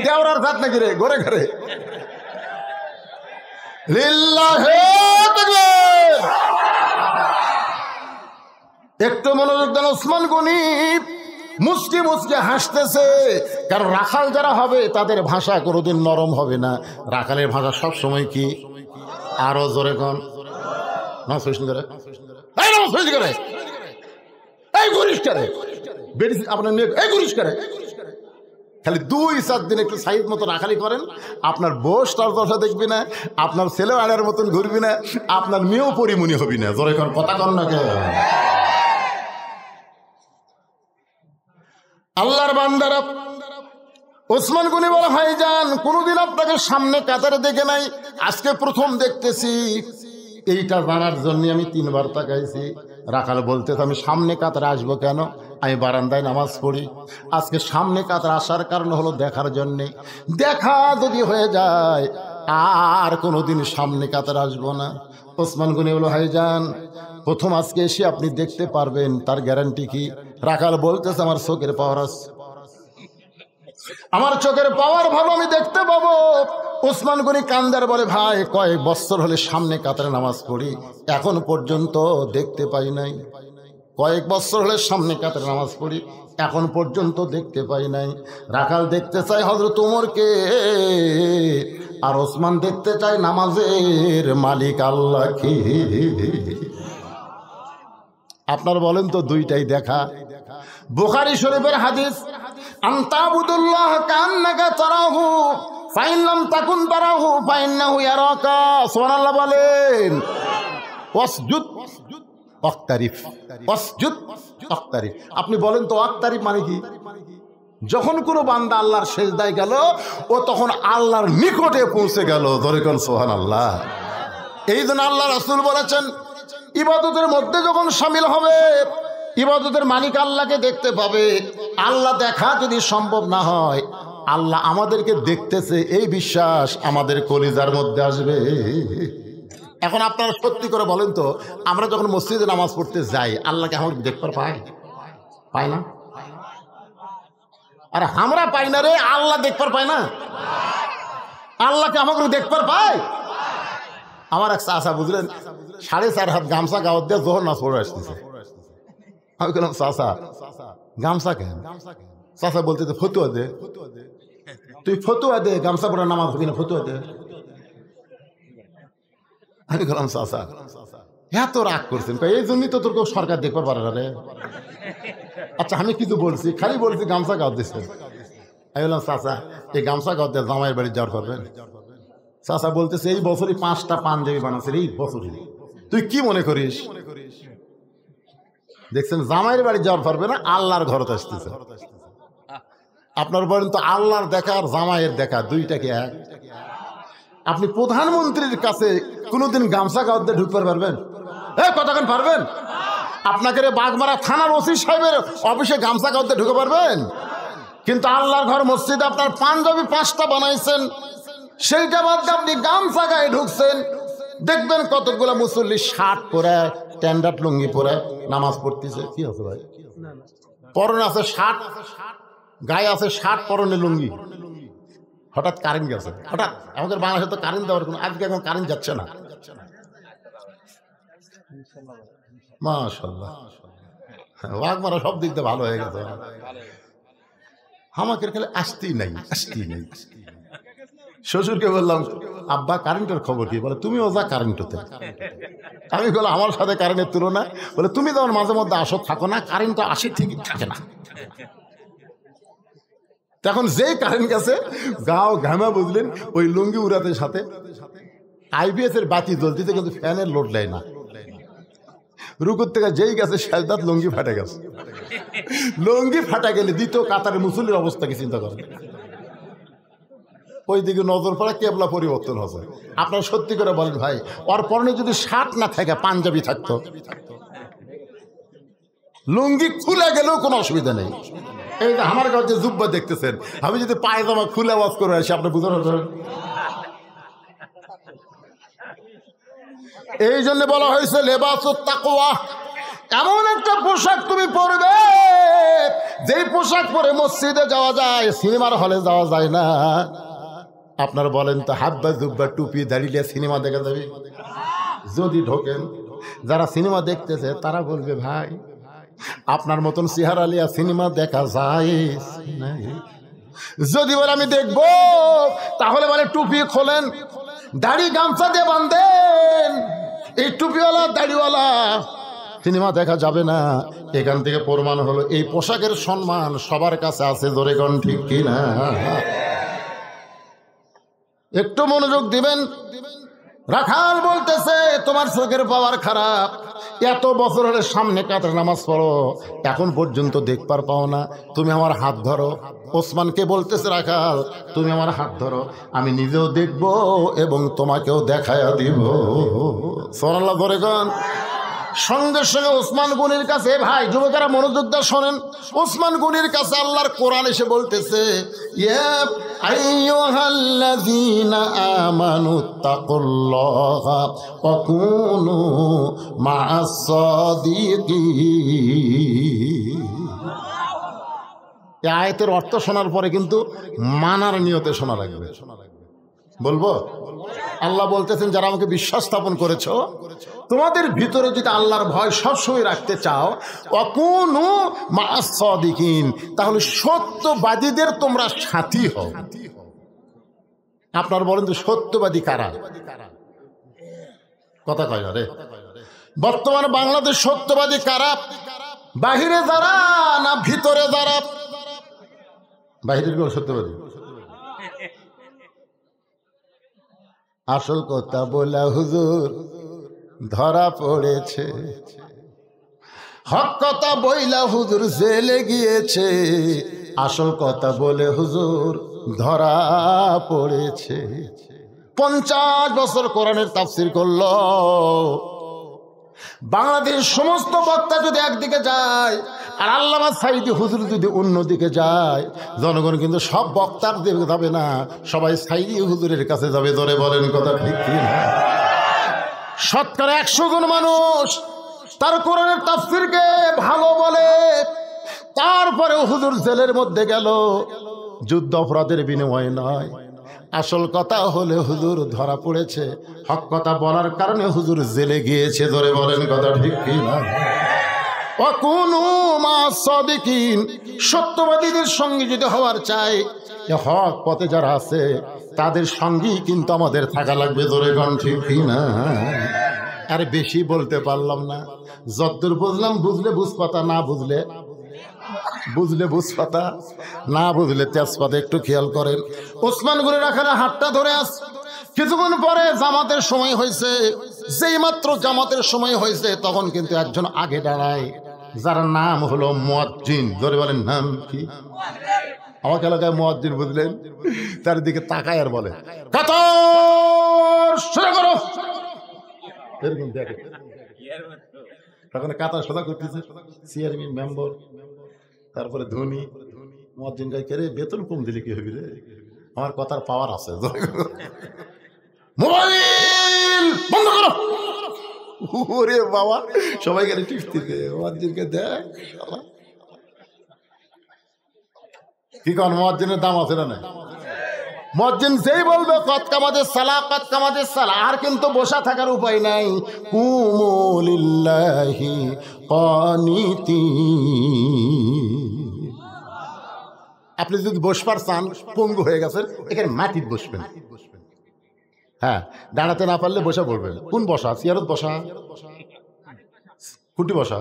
দেওয়ার ভাত নাকি রে, ঘরে ঘরে লিল্লাহে তাকবীর। একটু মনোযোগ দেন। ওসমান গনি মুচকি মুচকি হাসতেছে, কারণ রাখাল যারা হবে তাদের ভাষা কোনোদিন নরম হবে না। রাখালের ভাষা সব সময় কি? আরো জোরে কোন না সহিষ্ণু করে, এই গুরিশ করে আপনার মেয়ে, এই গুরিশ করে। খালি 2-4 দিন একটু সাইড মতো রাখালি করেন, আপনার বস তার দশা দেখবি না, আপনার ছেলে আড়ার মতন ঘুরবি না, আপনার মেয়েও পরিমণি হবি না। জোরে কোন কথা কন না কে? আল্লাহর বান্দারা, ওসমান গনি বলে ভাইজান কোনোদিন আপনাকে সামনে কাতারে দেখে নাই, আজকে প্রথম দেখতেছি। এইটা জানার জন্য আমি 3 বার তাকাইছি। রাখাল বলতে আমি সামনে কাতারে আসবো কেন? আমি বারান্দায় নামাজ পড়ি। আজকে সামনে কাতারে আসার কারণ হলো দেখার জন্যে। দেখা যদি হয়ে যায় আর কোনোদিন সামনে কাতারে আসবো না। ওসমান গনি বলো ভাইজান প্রথম আজকে এসে আপনি দেখতে পারবেন, তার গ্যারান্টি কি? রাখাল বলতেছে আমার চোখের পাওয়ার আছে, আমার চোখের পাওয়ার ভালো, আমি দেখতে পাবো। ওসমান গনি কান্দার বলে ভাই কয়েক বছর হলে সামনে কাতারে নামাজ পড়ি, এখন পর্যন্ত দেখতে পাই নাই। কয়েক বছর হলে সামনে কাতারে নামাজ পড়ি, এখন পর্যন্ত দেখতে পাই নাই। রাখাল দেখতে চাই হযরত ওমরকে, আর ওসমান দেখতে চাই নামাজের মালিক আল্লাহ কি। আপনার বলেন তো দুইটাই দেখা। বুখারী শরীফের হাদিস, আনতাবুদুল্লাহ কান্নাকা তারাহু ফাইন লাম তাকুন তারাহু ফাইন্নাহু ইয়ারাকা। সুবহানাল্লাহ বলেন। ওয়াসজুদ ওয়াক্তারিফ, ওয়াসজুদ ওয়াক্তারিফ। আপনি বলেন তো ওয়াক্তারিফ মানে কি? যখন কোনো বান্দা আল্লাহর সেজদায় গেল ও তখন আল্লাহর নিকটে পৌঁছে গেল। ধরে কোন সুবহানাল্লাহ। এই জন্য আল্লাহ রাসূল বলেছেন ইবাদতের মধ্যে যখন শামিল হবে, ইবাদতের মালিক আল্লাহকে দেখতে পাবে। আল্লাহ দেখা যদি সম্ভব না হয়, আল্লাহ আমাদেরকে দেখতেছে এই বিশ্বাস আমাদের কলিজার মধ্যে আসবে। এখন আপনারা সত্যি করে বলেন তো, আমরা যখন মসজিদে নামাজ পড়তে যাই আল্লাহকে আমাদের দেখতে পাই? পাই না? আরে আমরা পাই না রে, আল্লাহ দেখতে পায় না? আল্লাহকে আমাকে দেখতে পায়? আমার এক চাচা বুঝলেন 4.5 হাত গামছা গাওয়ার দিয়ে জোহর নাচ পড়ে আসতেছে। আমি বললাম চাচা গামছা কেন? চাচা বলতে ফতুয়া দে, তুই ফতুয়া দে, গামছা পড়া নামাজ হবে না, ফতুয়া দে। আমি বললাম চাচা এত রাগ করছেন, এই জন্যই তো তোর কেউ সরকার দেখতে পারে না রে। আচ্ছা আমি কিছু বলছি, খালি বলছি গামছা গাওয়া দিচ্ছে। আমি বললাম চাচা এই গামছা গাওয়া দিয়ে জামাইয়ের বাড়ি যাওয়ার করবেন? চাচা বলতেছে এই বছরই 5টা পাঞ্জাবি বানাচ্ছে, এই বছরই। তুই কি মনে করিস? দেখছেন জামাইয়ের বাড়ি যাওয়ার পারবে না, আল্লাহর ঘরতে আসতেছে। আপনার বলেন তো আল্লাহর দেখা আর জামাইয়ের দেখা দুইটা কি এক? আপনি প্রধানমন্ত্রীর কাছে কোনোদিন গামছা গাওয়াতে ঢুকতে পারবেন? কতক্ষণ পারবেন? আপনাকে বাগমারা থানার ওসি সাহেবের অফিসে গামছা গাওয়াতে ঢুকে পারবেন? কিন্তু আল্লাহর ঘর মসজিদে আপনার পাঞ্জাবি 5টা বানাইছেন, সেইটা বাদ আপনি গামছা গায়ে ঢুকছেন। দেখবেন কতগুলো মুসল্লি শার্ট পরে স্ট্যান্ডার্ড লুঙ্গি পরে নামাজ পড়তেছে। কি আছে ভাই? পরনে আছে শার্ট, গায়ে আছে শার্ট, পরনে লুঙ্গি। হঠাৎ কারেন্ট গেছে, হঠাৎ আমাদের বাংলাদেশে তো কারেন্ট দেওয়ার কোনো, আজকে এখন কারেন্ট যাচ্ছে না। মাশাআল্লাহ বাগমারা সব দিক দিয়ে ভালো হয়ে গেছে। আমাকে খালি আসতেই নাই, আসতেই নাই। শ্বশুরকে বললাম আব্বা কারেন্টের খবর কি? বলে তুমিও যা কারেন্ট হতে। আমি বললাম আমার সাথে কারেন্টের তুলনা? বলে তুমি যখন মাঝে মধ্যে আসো থাকো না, কারেন্ট আসে ঠিকই থাকে না। তখন যেই কারেন্ট গেছে গাও ঘামা বুঝলেন, ওই লুঙ্গি উড়াতে সাথে IBS এর বাতি জ্বলতেছে কিন্তু ফ্যানের লোড নেয় না। রুকুর থেকে যেই গেছে সেজদাত লুঙ্গি ফাটে গেছে। লুঙ্গি ফাটা গেলে দ্বিতীয় কাতারের মুসল্লির অবস্থা কি চিন্তা করেন? ওই দিকে নজর পড়া কেবলা পরিবর্তন হবে। আপনারা সত্যি করে বলেন ভাই, ওর পরনে যদি শার্ট না থাকে পাঞ্জাবি থাকতো, লুঙ্গি খুলে গেলেও কোনো অসুবিধা নেই। এই যে আমার কাছে জুব্বা দেখতেছেন, আমি যদি পায়জামা খুলে ওয়াজ করে আসি আপনি বুঝতে পারবেন। এই জন্য বলা হয়েছে লেবাসুত তাকওয়া, এমন একটা পোশাক তুমি পরবে যেই পোশাক পরে মসজিদে যাওয়া যায়, সিনেমার হলে যাওয়া যায় না। আপনার বলেন তো, হাব্বা জুব্বা টুপি দাঁড়িয়ে সিনেমা দেখা যাবে? যদি ঢোকেন, যারা সিনেমা দেখতেছে তারা বলবে, ভাই আপনার মতন চেহারা লিয়া সিনেমা দেখা যায়? যদি বলে আমি দেখবো, তাহলে বলে টুপি খোলেন, দাড়ি গামছা দিয়ে বাঁধেন। এই টুপিওয়ালা দাড়িওয়ালা সিনেমা দেখা যাবে না। এখান থেকে প্রমাণ হলো এই পোশাকের সম্মান সবার কাছে আছে। জোরে কোন ঠিক কিনা? একটু মনোযোগ দিবেন। রাখাল বলতেছে, তোমার চোখের পাওয়ার খারাপ, এত বছর হলে সামনে কাতার নামাজ পড়ো, এখন পর্যন্ত দেখবার পাও না, তুমি আমার হাত ধরো। ওসমানকে বলতেছে, রাখাল তুমি আমার হাত ধরো, আমি নিজেও দেখব এবং তোমাকেও দেখায়া দিব। সুবহানাল্লাহ ধরে গান। সঙ্গে সঙ্গে ওসমান গনির কাছে, ভাই যুবকেরা মনোযোগ দিয়ে শোনেন, ওসমান গনির কাছে আল্লাহর কোরআন এসে বলতেছে, ইয়া আইয়ুহাল্লাযীনা আমানুত্তাকুল্লাহা ওয়া কুনু মা'আস সাদিকিন। এই আয়াতের অর্থ শোনার পরে কিন্তু মানার নিয়তে শোনা লাগবে। বলবো? আল্লাহ বলতেছেন, যারা আমাকে বিশ্বাস স্থাপন করেছো, তোমাদের ভিতরে যদি আল্লাহর ভয় সবসময় রাখতে চাও, অকুনু মা'আস সাদিকিন, তাহলে সত্যবাদীদের তোমরা সাথী হও। আপনার বলেন তো, সত্যবাদী কারা? কথা কয় না রে। বর্তমানে বাংলাদেশ সত্যবাদী কারা? বাহিরে যারা না ভিতরে যারা? বাহিরের কোন সত্যবাদী? আসল কথা বলা হুজুর ধরা পড়েছে, হক কথা বইলা হুজুর জেলে গিয়েছে, আসল কথা বলে হুজুর ধরা পড়েছে। 50 বছর কোরআনের তাফসীর করল। বাংলাদেশ সমস্ত বক্তা যদি একদিকে যায় আর আল্লামা সাঈদী হুজুর যদি অন্যদিকে যায়, জনগণ কিন্তু সব বক্তার দিকে যাবে না, সবাই সাঈদী হুজুরের কাছে যাবে। ধরে বলেন কথা ঠিক কি না? শতকরা 100 জন মানুষ তার কোরআনের তাফসীরকে ভালো বলে, তারপরেও হুজুর জেলের মধ্যে গেল, যুদ্ধ অপরাধের বিনিময়ে নয়। আসল কথা হলে হুজুর ধরা পড়েছে, হক কথা বলার কারণে হুজুর জেলে গিয়েছে। ধরে বলেন কথা ঠিক কি না? ওয়াকুনু মা'আস সাদিকিন, সত্যবাদীদের সঙ্গে যদি হওয়ার চাই, হক পথে যারা আছে তাদের সঙ্গেই কিন্তু আমাদের থাকা লাগবে। ধরে কোন ঠিক কি না? আরে বেশি বলতে পারলাম না, যতদূর বুঝলাম, বুঝলে বুঝপাতা, না বুঝলে বুঝপাতা, না বুঝলে তেজপাতা। একটু খেয়াল করেন, ওসমান গনি রাখার হাতটা ধরে আস। কিছুক্ষণ পরে জামাতের সময় হয়েছে, যেই মাত্র জামাতের সময় হয়েছে তখন কিন্তু একজন আগে দাঁড়ায়, যার নাম হলো মুয়াজ্জিন। ধরে বলেন নাম কি? আমার এলাকায় মুয়াজ্জিন, বুঝলেন? তার দিকে তাকায় আর বলে, কাতার সোজা করো। এরকম দেখে তখন কাতার সোজা করতেছে চেয়ারম্যান, মেম্বার, তারপরে ধনী। মুয়াজ্জিন গাই, কে রে বেতন কম দিলে কি হবি রে, আমার কথার পাওয়ার আছে। মোবাইল বন্ধ করো। ওরে বাবা, সবাই গেলে টিপতে, মুয়াজ্জিনকে দেখ কি কোন মুয়াজ্জিনের দাম আছে না? মুয়াজ্জিন যেই বলবে কদ কামাদের সালাহ, কদ কামাদের সালাহ, আর কিন্তু বসা থাকার উপায় নাই। কুমু লিল্লাহি কানিতিন। আপনি যদি বসবার চান, পঙ্গু হয়ে গেছেন, এখানে মাটির বসবেন। হ্যাঁ, দাঁড়াতে না পারলে বসা পড়বেন। কোন বসা? চেয়ারত বসা, খুঁটি বসা।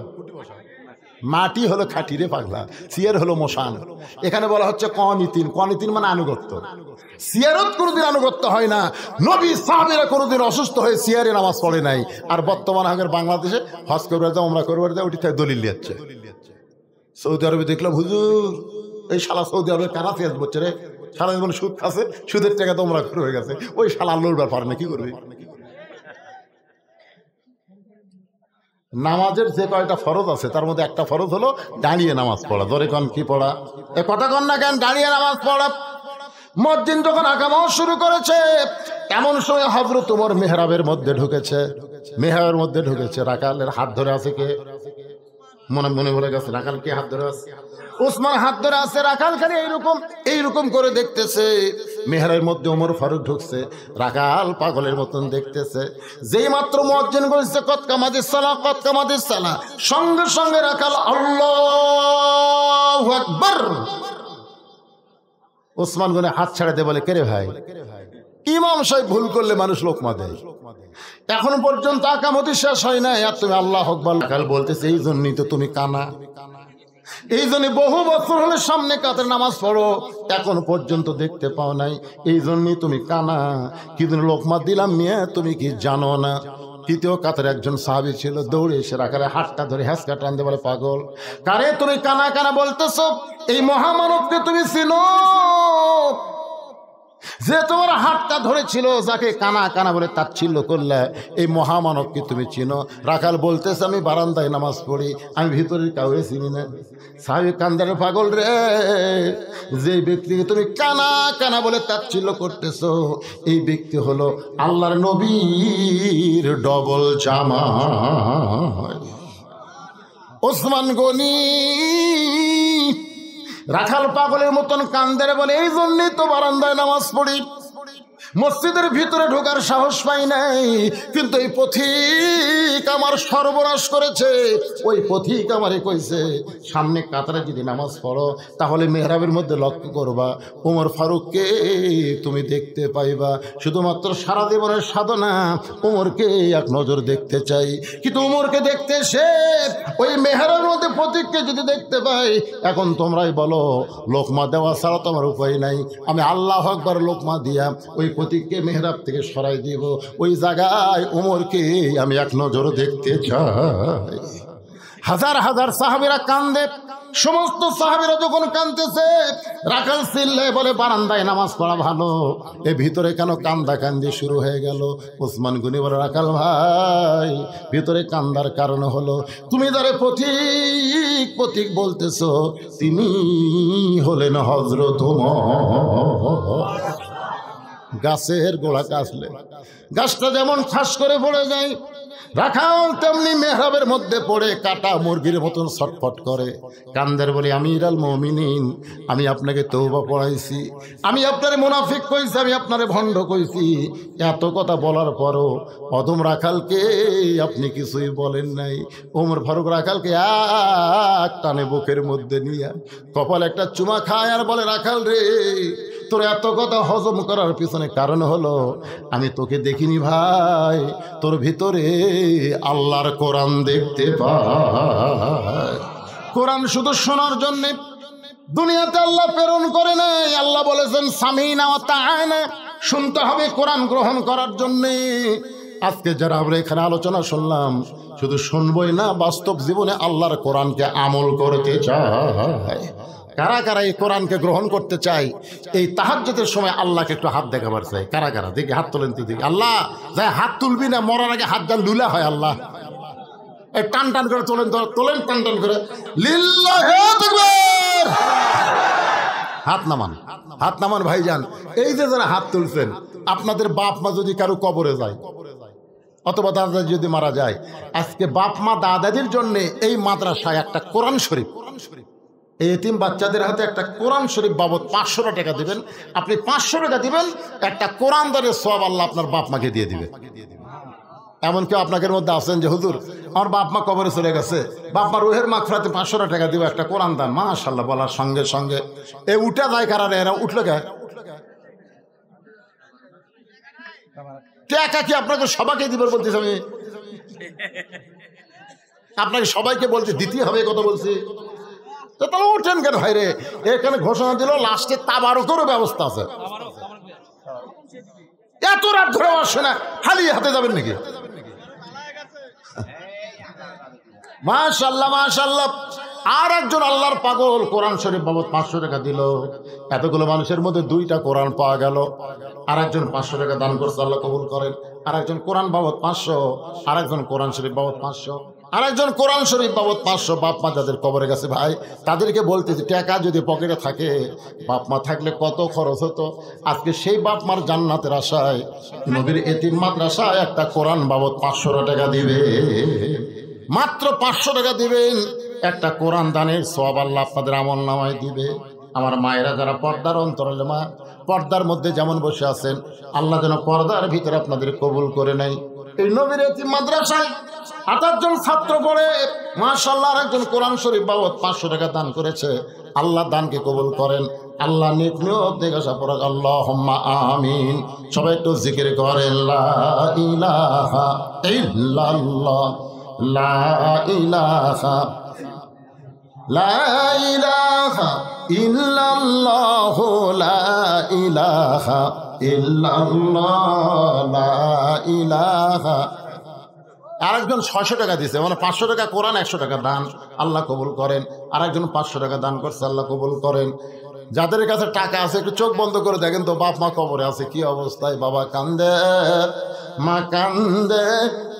মাটি হলো খাটি রে পাগলা, চেয়ার হলো মশান। এখানে বলা হচ্ছে কনিতিন। কনিতিন মানে আনুগত্য। চেয়ারত কোনোদিন আনুগত্য হয় না। নবী সাহাবীরা কোনোদিন অসুস্থ হয়ে চেয়ারে নামাজ পড়ে নাই। আর বর্তমান আগের বাংলাদেশে হজ করবার যায়, ওমরা করবার যায়, ওটি থেকে দলিল লিয়াচ্ছে। সৌদি আরবে দেখলাম হুজুর, এই শালা সৌদি আরবে কারা চেয়ার বলছে রে, সারা জীবন সুদ খাচ্ছে, সুদের টাকা তো ওমরা করে হয়ে গেছে, ওই শালা লড়বার পারে না, কি করবে? নামাজের যে কয়টা ফরজ আছে তার মধ্যে একটা ফরজ হলো দাঁড়িয়ে নামাজ পড়া। ধরে কন কি পড়া? এ কথা কন না কেন? দাঁড়িয়ে নামাজ পড়া। মুয়াজ্জিন যখন আকামত শুরু করেছে, এমন সময় হযরত ওমর মেহরাবের মধ্যে ঢুকেছে। মেহরাবের মধ্যে ঢুকেছে, রাখালের হাত ধরে আছে কে? মনে মনে বলে গেছে রাখাল কে হাত ধরে আছে? ওসমান হাত ধরে আছে। রাখাল খালি এইরকম করে দেখতেছে। মেহরাবের মধ্যে ওমর ফারুক ঢুকছে। রাখাল পাগলের মতন দেখতেছে। যেই মাত্র মুয়াজ্জিন বলছে কদ কামাতিস সালাহ, কদ কামাতিস সালাহ, সঙ্গে সঙ্গে রাখাল আল্লাহু আকবার। ওসমান গনে হাত ছাড়া দিয়ে বলে, কে রে ভাই, ইমাম সাহেব ভুল করলে মানুষ লোকমা দেয়, এখন পর্যন্ত আকামতি শেষ হয় না, আর তুমি আল্লাহু আকবার। রাখাল বলতেছে, এই জন্যই তো তুমি কানা, এই জন্য বহু বছর হলে সামনে কাতের নামাজ পড়ো, এখন পর্যন্ত দেখতে পাও নাই, এই জন্যই তুমি কানা। কিন্তু লোকমা দিলাম মেয়ে, তুমি কি জানো না? তৃতীয় কাতারে একজন সাহাবী ছিল, দৌড়ে এসে রাখালের হাতটা ধরে হ্যাঁচকা টান দিয়ে বলে, পাগল, কারে তুমি কানা কানা বলতেছ? এই মহামানবকে তুমি চিনো? যে তোমার হাতটা ধরেছিল, যাকে কানা কানা বলে তাচ্ছিল্য করলে, এই মহামানবকে তুমি চিনো? রাখাল বলতেছে, আমি বারান্দায় নামাজ পড়ি, আমি ভিতরের কাউকে চিনি না। সাহাবী কান্দারে, পাগল রে, যে ব্যক্তিকে তুমি কানা কানা বলে তাচ্ছিল্য করতেছো, এই ব্যক্তি হলো আল্লাহর নবীর ডবল জামাই ওসমান গনি। রাখাল পাগলের মতন কান্দারে বলে, এই জন্যই তো বারান্দায় নামাজ পড়ি, মসজিদের ভিতরে ঢোকার সাহস পাই নাই, কিন্তু এই পথিক আমার সর্বনাশ করেছে। ওই পথিক আমারে কইছে, সামনে কাতারে যদি নামাজ পড়ো তাহলে মেহরাবের মধ্যে লক্ষ্য করবা ওমর ফারুককে তুমি দেখতে পাইবা। শুধুমাত্র সারা জীবনের সাধনা ওমরকে এক নজর দেখতে চাই, কিন্তু ওমরকে দেখতে এসে ওই মেহরাবের মধ্যে পথিককে যদি দেখতে পাই, এখন তোমরাই বলো লোকমা দেওয়া ছাড়া তো আমার উপায় নাই, আমি আল্লাহু আকবার লোকমা দিয়া ওই পথিককে মেহরাব থেকে সরাই দিব, ওই জায়গায় ওমরকে আমি এক নজর দেখতে চাই। হাজার হাজার সাহাবীরা কান্দে। সমস্ত সাহাবীরা যখন কাঁদতেছে, রাখাল চিল্লায় বলে, বারান্দায় নামাজ পড়া ভালো, এ ভিতরে কেন কান্দা কান্দি শুরু হয়ে গেল? ওসমান গনি বলে, রাখাল ভাই, ভিতরে কান্দার কারণ হলো তুমি যারে পথিক পথিক বলতেছো, তিনি হলেন হযরত ওমর। গাছের গোড়া কাটলে গাছটা যেমন ঠাস করে পড়ে যায়, রাখাল তেমনি মেহরাবের মধ্যে পড়ে কাটা মুরগির মতন ছটফট করে, কান্দের বলে, আমিরুল মুমিনিন, আমি আপনাকে তওবা পড়াইছি, আমি আপনারে মুনাফিক কইছি, আমি আপনারে ভণ্ড কইছি, এত কথা বলার পরও অদম রাখালকে আপনি কিছুই বলেন নাই। ওমর ফারুক রাখালকে এক টানে বুকের মধ্যে নিয়ে কপাল একটা চুমা খায় আর বলে, রাখাল রে, তোর এত কথা হজম করার পিছনে কারণ হলো আমি তোকে দেখিনি ভাই, তোর ভিতরে আল্লাহর কোরআন দেখতে পাই। কোরআন শুধু শোনার জন্যে দুনিয়াতে আল্লাহ প্রেরণ করে নাই। আল্লাহ বলেছেন সামিনা ওয়া তাআনা, শুনতে হবে কোরআন গ্রহণ করার জন্যে। আজকে যারা আমরা এখানে আলোচনা শুনলাম, শুধু শুনবই না, বাস্তব জীবনে আল্লাহর কোরআনকে আমল করতে চাই। কারা কারা এই কোরআনকে গ্রহণ করতে চাই? এই তাহাজ্জুদের সময় আল্লাহকে একটু হাত দেখাবার চাই। কারা কারা দেখি হাত তোলেন তো দেখি। আল্লাহ, যাই হাত তুলবি না, মরার আগে হাত যান লুলা হয়। আল্লাহ, এই টান টান করে তোলেন, তোলেন টান টান করে, লিল্লাহি তাকবীর। হাত নামান, হাত নামান ভাইজান। এই যে যারা হাত তুলছেন, আপনাদের বাপ মা যদি কারো কবরে যায় অথবা দাদা যদি মারা যায়, আজকে বাপ মা দাদাদের জন্য এই মাদ্রাসায় একটা কোরআন শরীফ, এই এতিম বাচ্চাদের হাতে একটা কোরআন শরীফ বাবদ 500 টাকা দিবেন। আপনি 500 টাকা দিবেন, একটা কোরআন দানের সওয়াব আল্লাহ আপনার বাপ মাকে দিয়ে দিবে। এমন কেউ আপনাদের মধ্যে আছেন যে হুজুর আমার বাপ মা কবরে চলে গেছে, বাপ মা রুহের মাগফিরাতে 500 টাকা দিবে, একটা কোরআন দান? মাশাআল্লাহ বলার সঙ্গে সঙ্গে এ উঠে যায়। কারণ এরা উঠলো কে? টাকা কি আপনাকে সবাইকে দিবে বলতেছি? আমি আপনাকে সবাইকে বলতে দিতে হবে কথা বলছি, তো তাহলে ওঠেন কেন ভাই রে? এখানে ঘোষণা দিল লাস্টে তাবারকেরও ব্যবস্থা আছে। এত রাত ধরে আসে না, খালি হাতে যাবেন নাকি? মাশাআল্লাহ মাশাআল্লাহ। আর একজন আল্লাহর পাগল কোরআন শরীফ বাবদ 500 টাকা দিল। এতগুলো মানুষের মধ্যে 2টা কোরআন পাওয়া গেল। আর একজন 500 টাকা দান করছে, আল্লাহ কবুল করেন। আর একজন কোরআন বাবদ 500, আর একজন কোরআন শরীফ বাবদ 500, আর একজন কোরআন শরীফ বাবদ 500। বাপ মা যাদের কবরে গেছে ভাই, তাদেরকে বলতেছি টাকা যদি পকেটে থাকে, বাপ মা থাকলে কত খরচ হতো। আজকে সেই বাপ মার জান্নাতের আশায় নবীর এতিম মাদ্রাসায় একটা কোরআন বাবদ 500 টাকা দিবে। মাত্র 500 টাকা দিবেন, একটা কোরআন দানের সওয়াব আল্লাহ আপনাদের আমলনামায় দিবে। আমার মায়েরা যারা পর্দার অন্তরালে মা, পর্দার মধ্যে যেমন বসে আছেন, আল্লাহ যেন পর্দার ভিতরে আপনাদের কবুল করে নেয়। এই নবীর এতিম মাদ্রাসায় 28 জন ছাত্র পড়ে, মাশাআল্লাহ। আর একজন কোরআন শরীফ বাবদ 500 টাকা দান করেছে। আল্লাহ দানকে কবুল করেন, আল্লাহ নেক নিয়ত দেখে আসা পড়া। আল্লাহুম্মা আমিন। সবাই একটু জিকির করেন, লা ইলাহা ইল্লাল্লাহ, লা ইলাহা, লা ইলাহা ইল্লাল্লাহ, লা ইলাহা ইল্লাল্লাহ, লা ইলাহা। আরেকজন 600 টাকা দিয়েছে, মানে 500 টাকা কোরআন, 100 টাকা দান, আল্লাহ কবুল করেন। আরেকজন 500 টাকা দান করছে, আল্লাহ কবুল করেন। যাদের কাছে টাকা আছে একটু চোখ বন্ধ করে দেখেন তো, বাপ মা কবরে আছে, কি অবস্থায়। বাবা কান্দে, মা কান্দে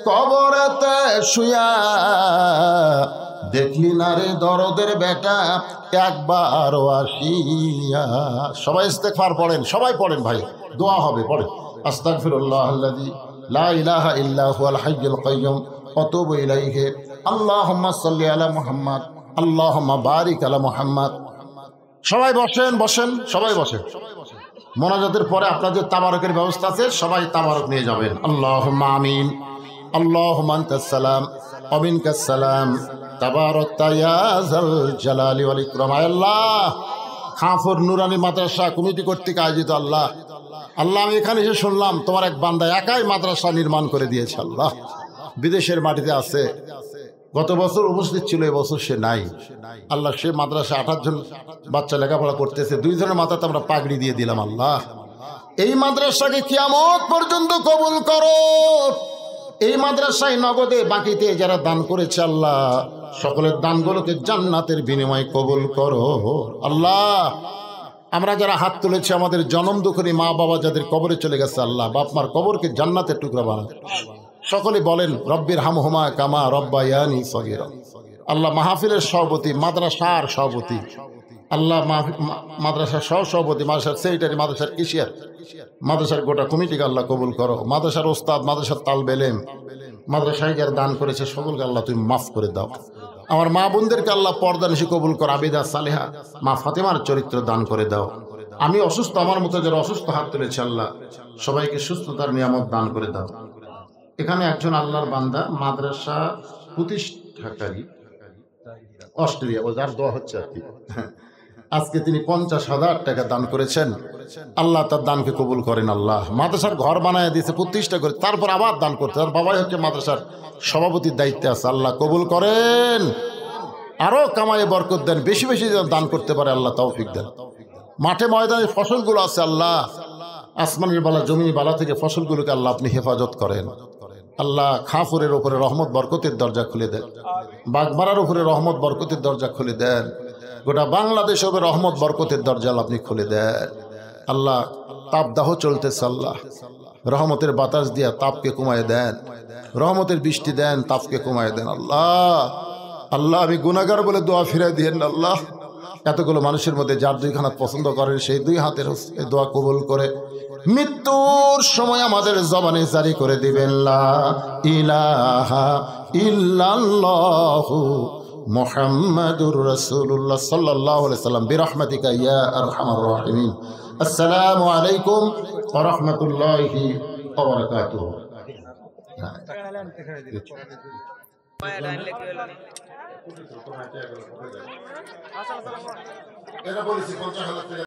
কবরেতে শুয়া, দেখলি না রে দরদের বেটা একবারও আসিয়া। সবাই ইস্তেগফার পড়েন, সবাই পড়েন ভাই, দোয়া হবে, পড়েন। আস্তাগফিরুল্লাহাল্লাযী লা ইলাহা ইল্লা হুয়াল হাইয়ুল কাইয়্যুম ওয়া আতুবু ইলাইহি। আল্লাহুম্মা সাল্লি আলা মুহাম্মাদ, আল্লাহুম্মা বারিক আলা মুহাম্মাদ। সবাই বসেন, বসেন, সবাই বসেন। মোনাজাতের পরে আপনাদের তাবারকের ব্যবস্থা আছে, সবাই তাবারক নিয়ে যাবেন। আল্লাহুম্মা আমিন। আল্লাহুম্মা আনতাস সালাম ওয়া মিনকাস সালাম, তাবারাকতা ইয়া যাল জালালি ওয়াল ইকরাম। আল্লাহ, খাফর নুরানি মাদ্রাসা কমিটি কর্তৃক আয়োজিত আল্লাহ, আল্লাহ আমি এখানে এসে শুনলাম তোমার এক বান্দা একাই মাদ্রাসা নির্মাণ করে দিয়েছে। আল্লাহ, বিদেশের মাটিতে আছে, গত বছর উপস্থিত ছিল, এবছর সে নাই। আল্লাহ, সে মাদ্রাসা 28 জন বাচ্চা লেখাপড়া করতেছে, 2 জনের মাথাতে আমরা পাগড়ি দিয়ে দিলাম। আল্লাহ, এই মাদ্রাসাকে কিয়ামত পর্যন্ত কবুল করো। এই মাদ্রাসায় নগদে বাকিতে যারা দান করেছে, আল্লাহ সকলের দানগুলোকে জান্নাতের বিনিময়ে কবুল করো। আল্লাহ, আমরা যারা হাত তুলেছি, আমাদের জনম দুঃখী মা বাবা যাদের কবরে চলে গেছে, আল্লাহ বাপ মার কবরকে জান্নাতের টুকরা বানাও। সকলে বলেন রব্বির হামহুমা কামা রব্বায়ানি সগীরা। আল্লাহ, মাহফিলের সভাপতি, মাদ্রাসার সভাপতি, আল্লাহ মাদ্রাসার সহসভাপতি, মাদ্রাসার সেক্রেটারি, মাদ্রাসার কেশিয়ার, মাদ্রাসার গোটা কমিটিকে আল্লাহ কবুল করো। মাদ্রাসার ওস্তাদ, মাদ্রাসার তালবেলেম, মাদ্রাসায় যারা দান করেছে সকলকে আল্লাহ তুমি মাফ করে দাও। আমার মা বোনদেরকে আল্লাহ পর্দা নিশি কবুল করো। আবিদা সালেহা মা ফাতেমার চরিত্র দান করে দাও। আমি অসুস্থ, আমার মতো যারা অসুস্থ হাত তুলেছে, আল্লাহ সবাইকে সুস্থতার নিয়ামত দান করে দাও। এখানে একজন আল্লাহর বান্দা মাদ্রাসা প্রতিষ্ঠাকারী, অস্ট্রেলিয়া, ও যার দোয়া হচ্ছে আর কি, আজকে তিনি 50,000 টাকা দান করেছেন। আল্লাহ তার দানকে কবুল করেন। আল্লাহ, মাদ্রাসার ঘর বানায় দিয়েছে, প্রতিষ্ঠা করে, তারপর আবার দান করতে, তার বাবাই হচ্ছে মাদ্রাসার সভাপতির দায়িত্বে আছে। আল্লাহ কবুল করেন, আরো কামায়ে বরকত দেন, বেশি বেশি যেন দান করতে পারে, আল্লাহ তৌফিক দেন। মাঠে ময়দানে ফসলগুলো আছে, আল্লাহ আসমানের বালা জমির বালা থেকে ফসলগুলোকে আল্লাহ আপনি হেফাজত করেন। আল্লাহ, খাফুরের উপরে রহমত বরকতের দরজা খুলে দেন, বাগমারার উপরে রহমত বরকতের দরজা খুলে দেন, গোটা বাংলাদেশের উপরে রহমত বরকতের দরজা আপনি খুলে দেন। আল্লাহ, তাপদাহ চলতেছে, আল্লাহ রহমতের বাতাস দিয়া তাপকে কমায় দেন, রহমতের বৃষ্টি দেন, তাপকে কমায় দেন। আল্লাহ, আল্লাহ আমি গুনাহগার বলে দোয়া ফিরাই দিয়েন। আল্লাহ, এতগুলো মানুষের মধ্যে যার 2 হাত পছন্দ করেন, সেই 2 হাতের দোয়া কবুল করে মৃত্যুর সময় আমাদের জবানে জারি করে দিবেন, লা ইলাহা ইল্লাল্লাহু মুহাম্মাদুর রাসূলুল্লাহ সাল্লাল্লাহু আলাইহি সাল্লাম বিরহমাতিকা ইয়া আরহামার রাহিমিন। আসসালামু আলাইকুম ওয়া রাহমাতুল্লাহি ওয়া বারাকাতুহু। এটা বলেছি 50,000 টাকা।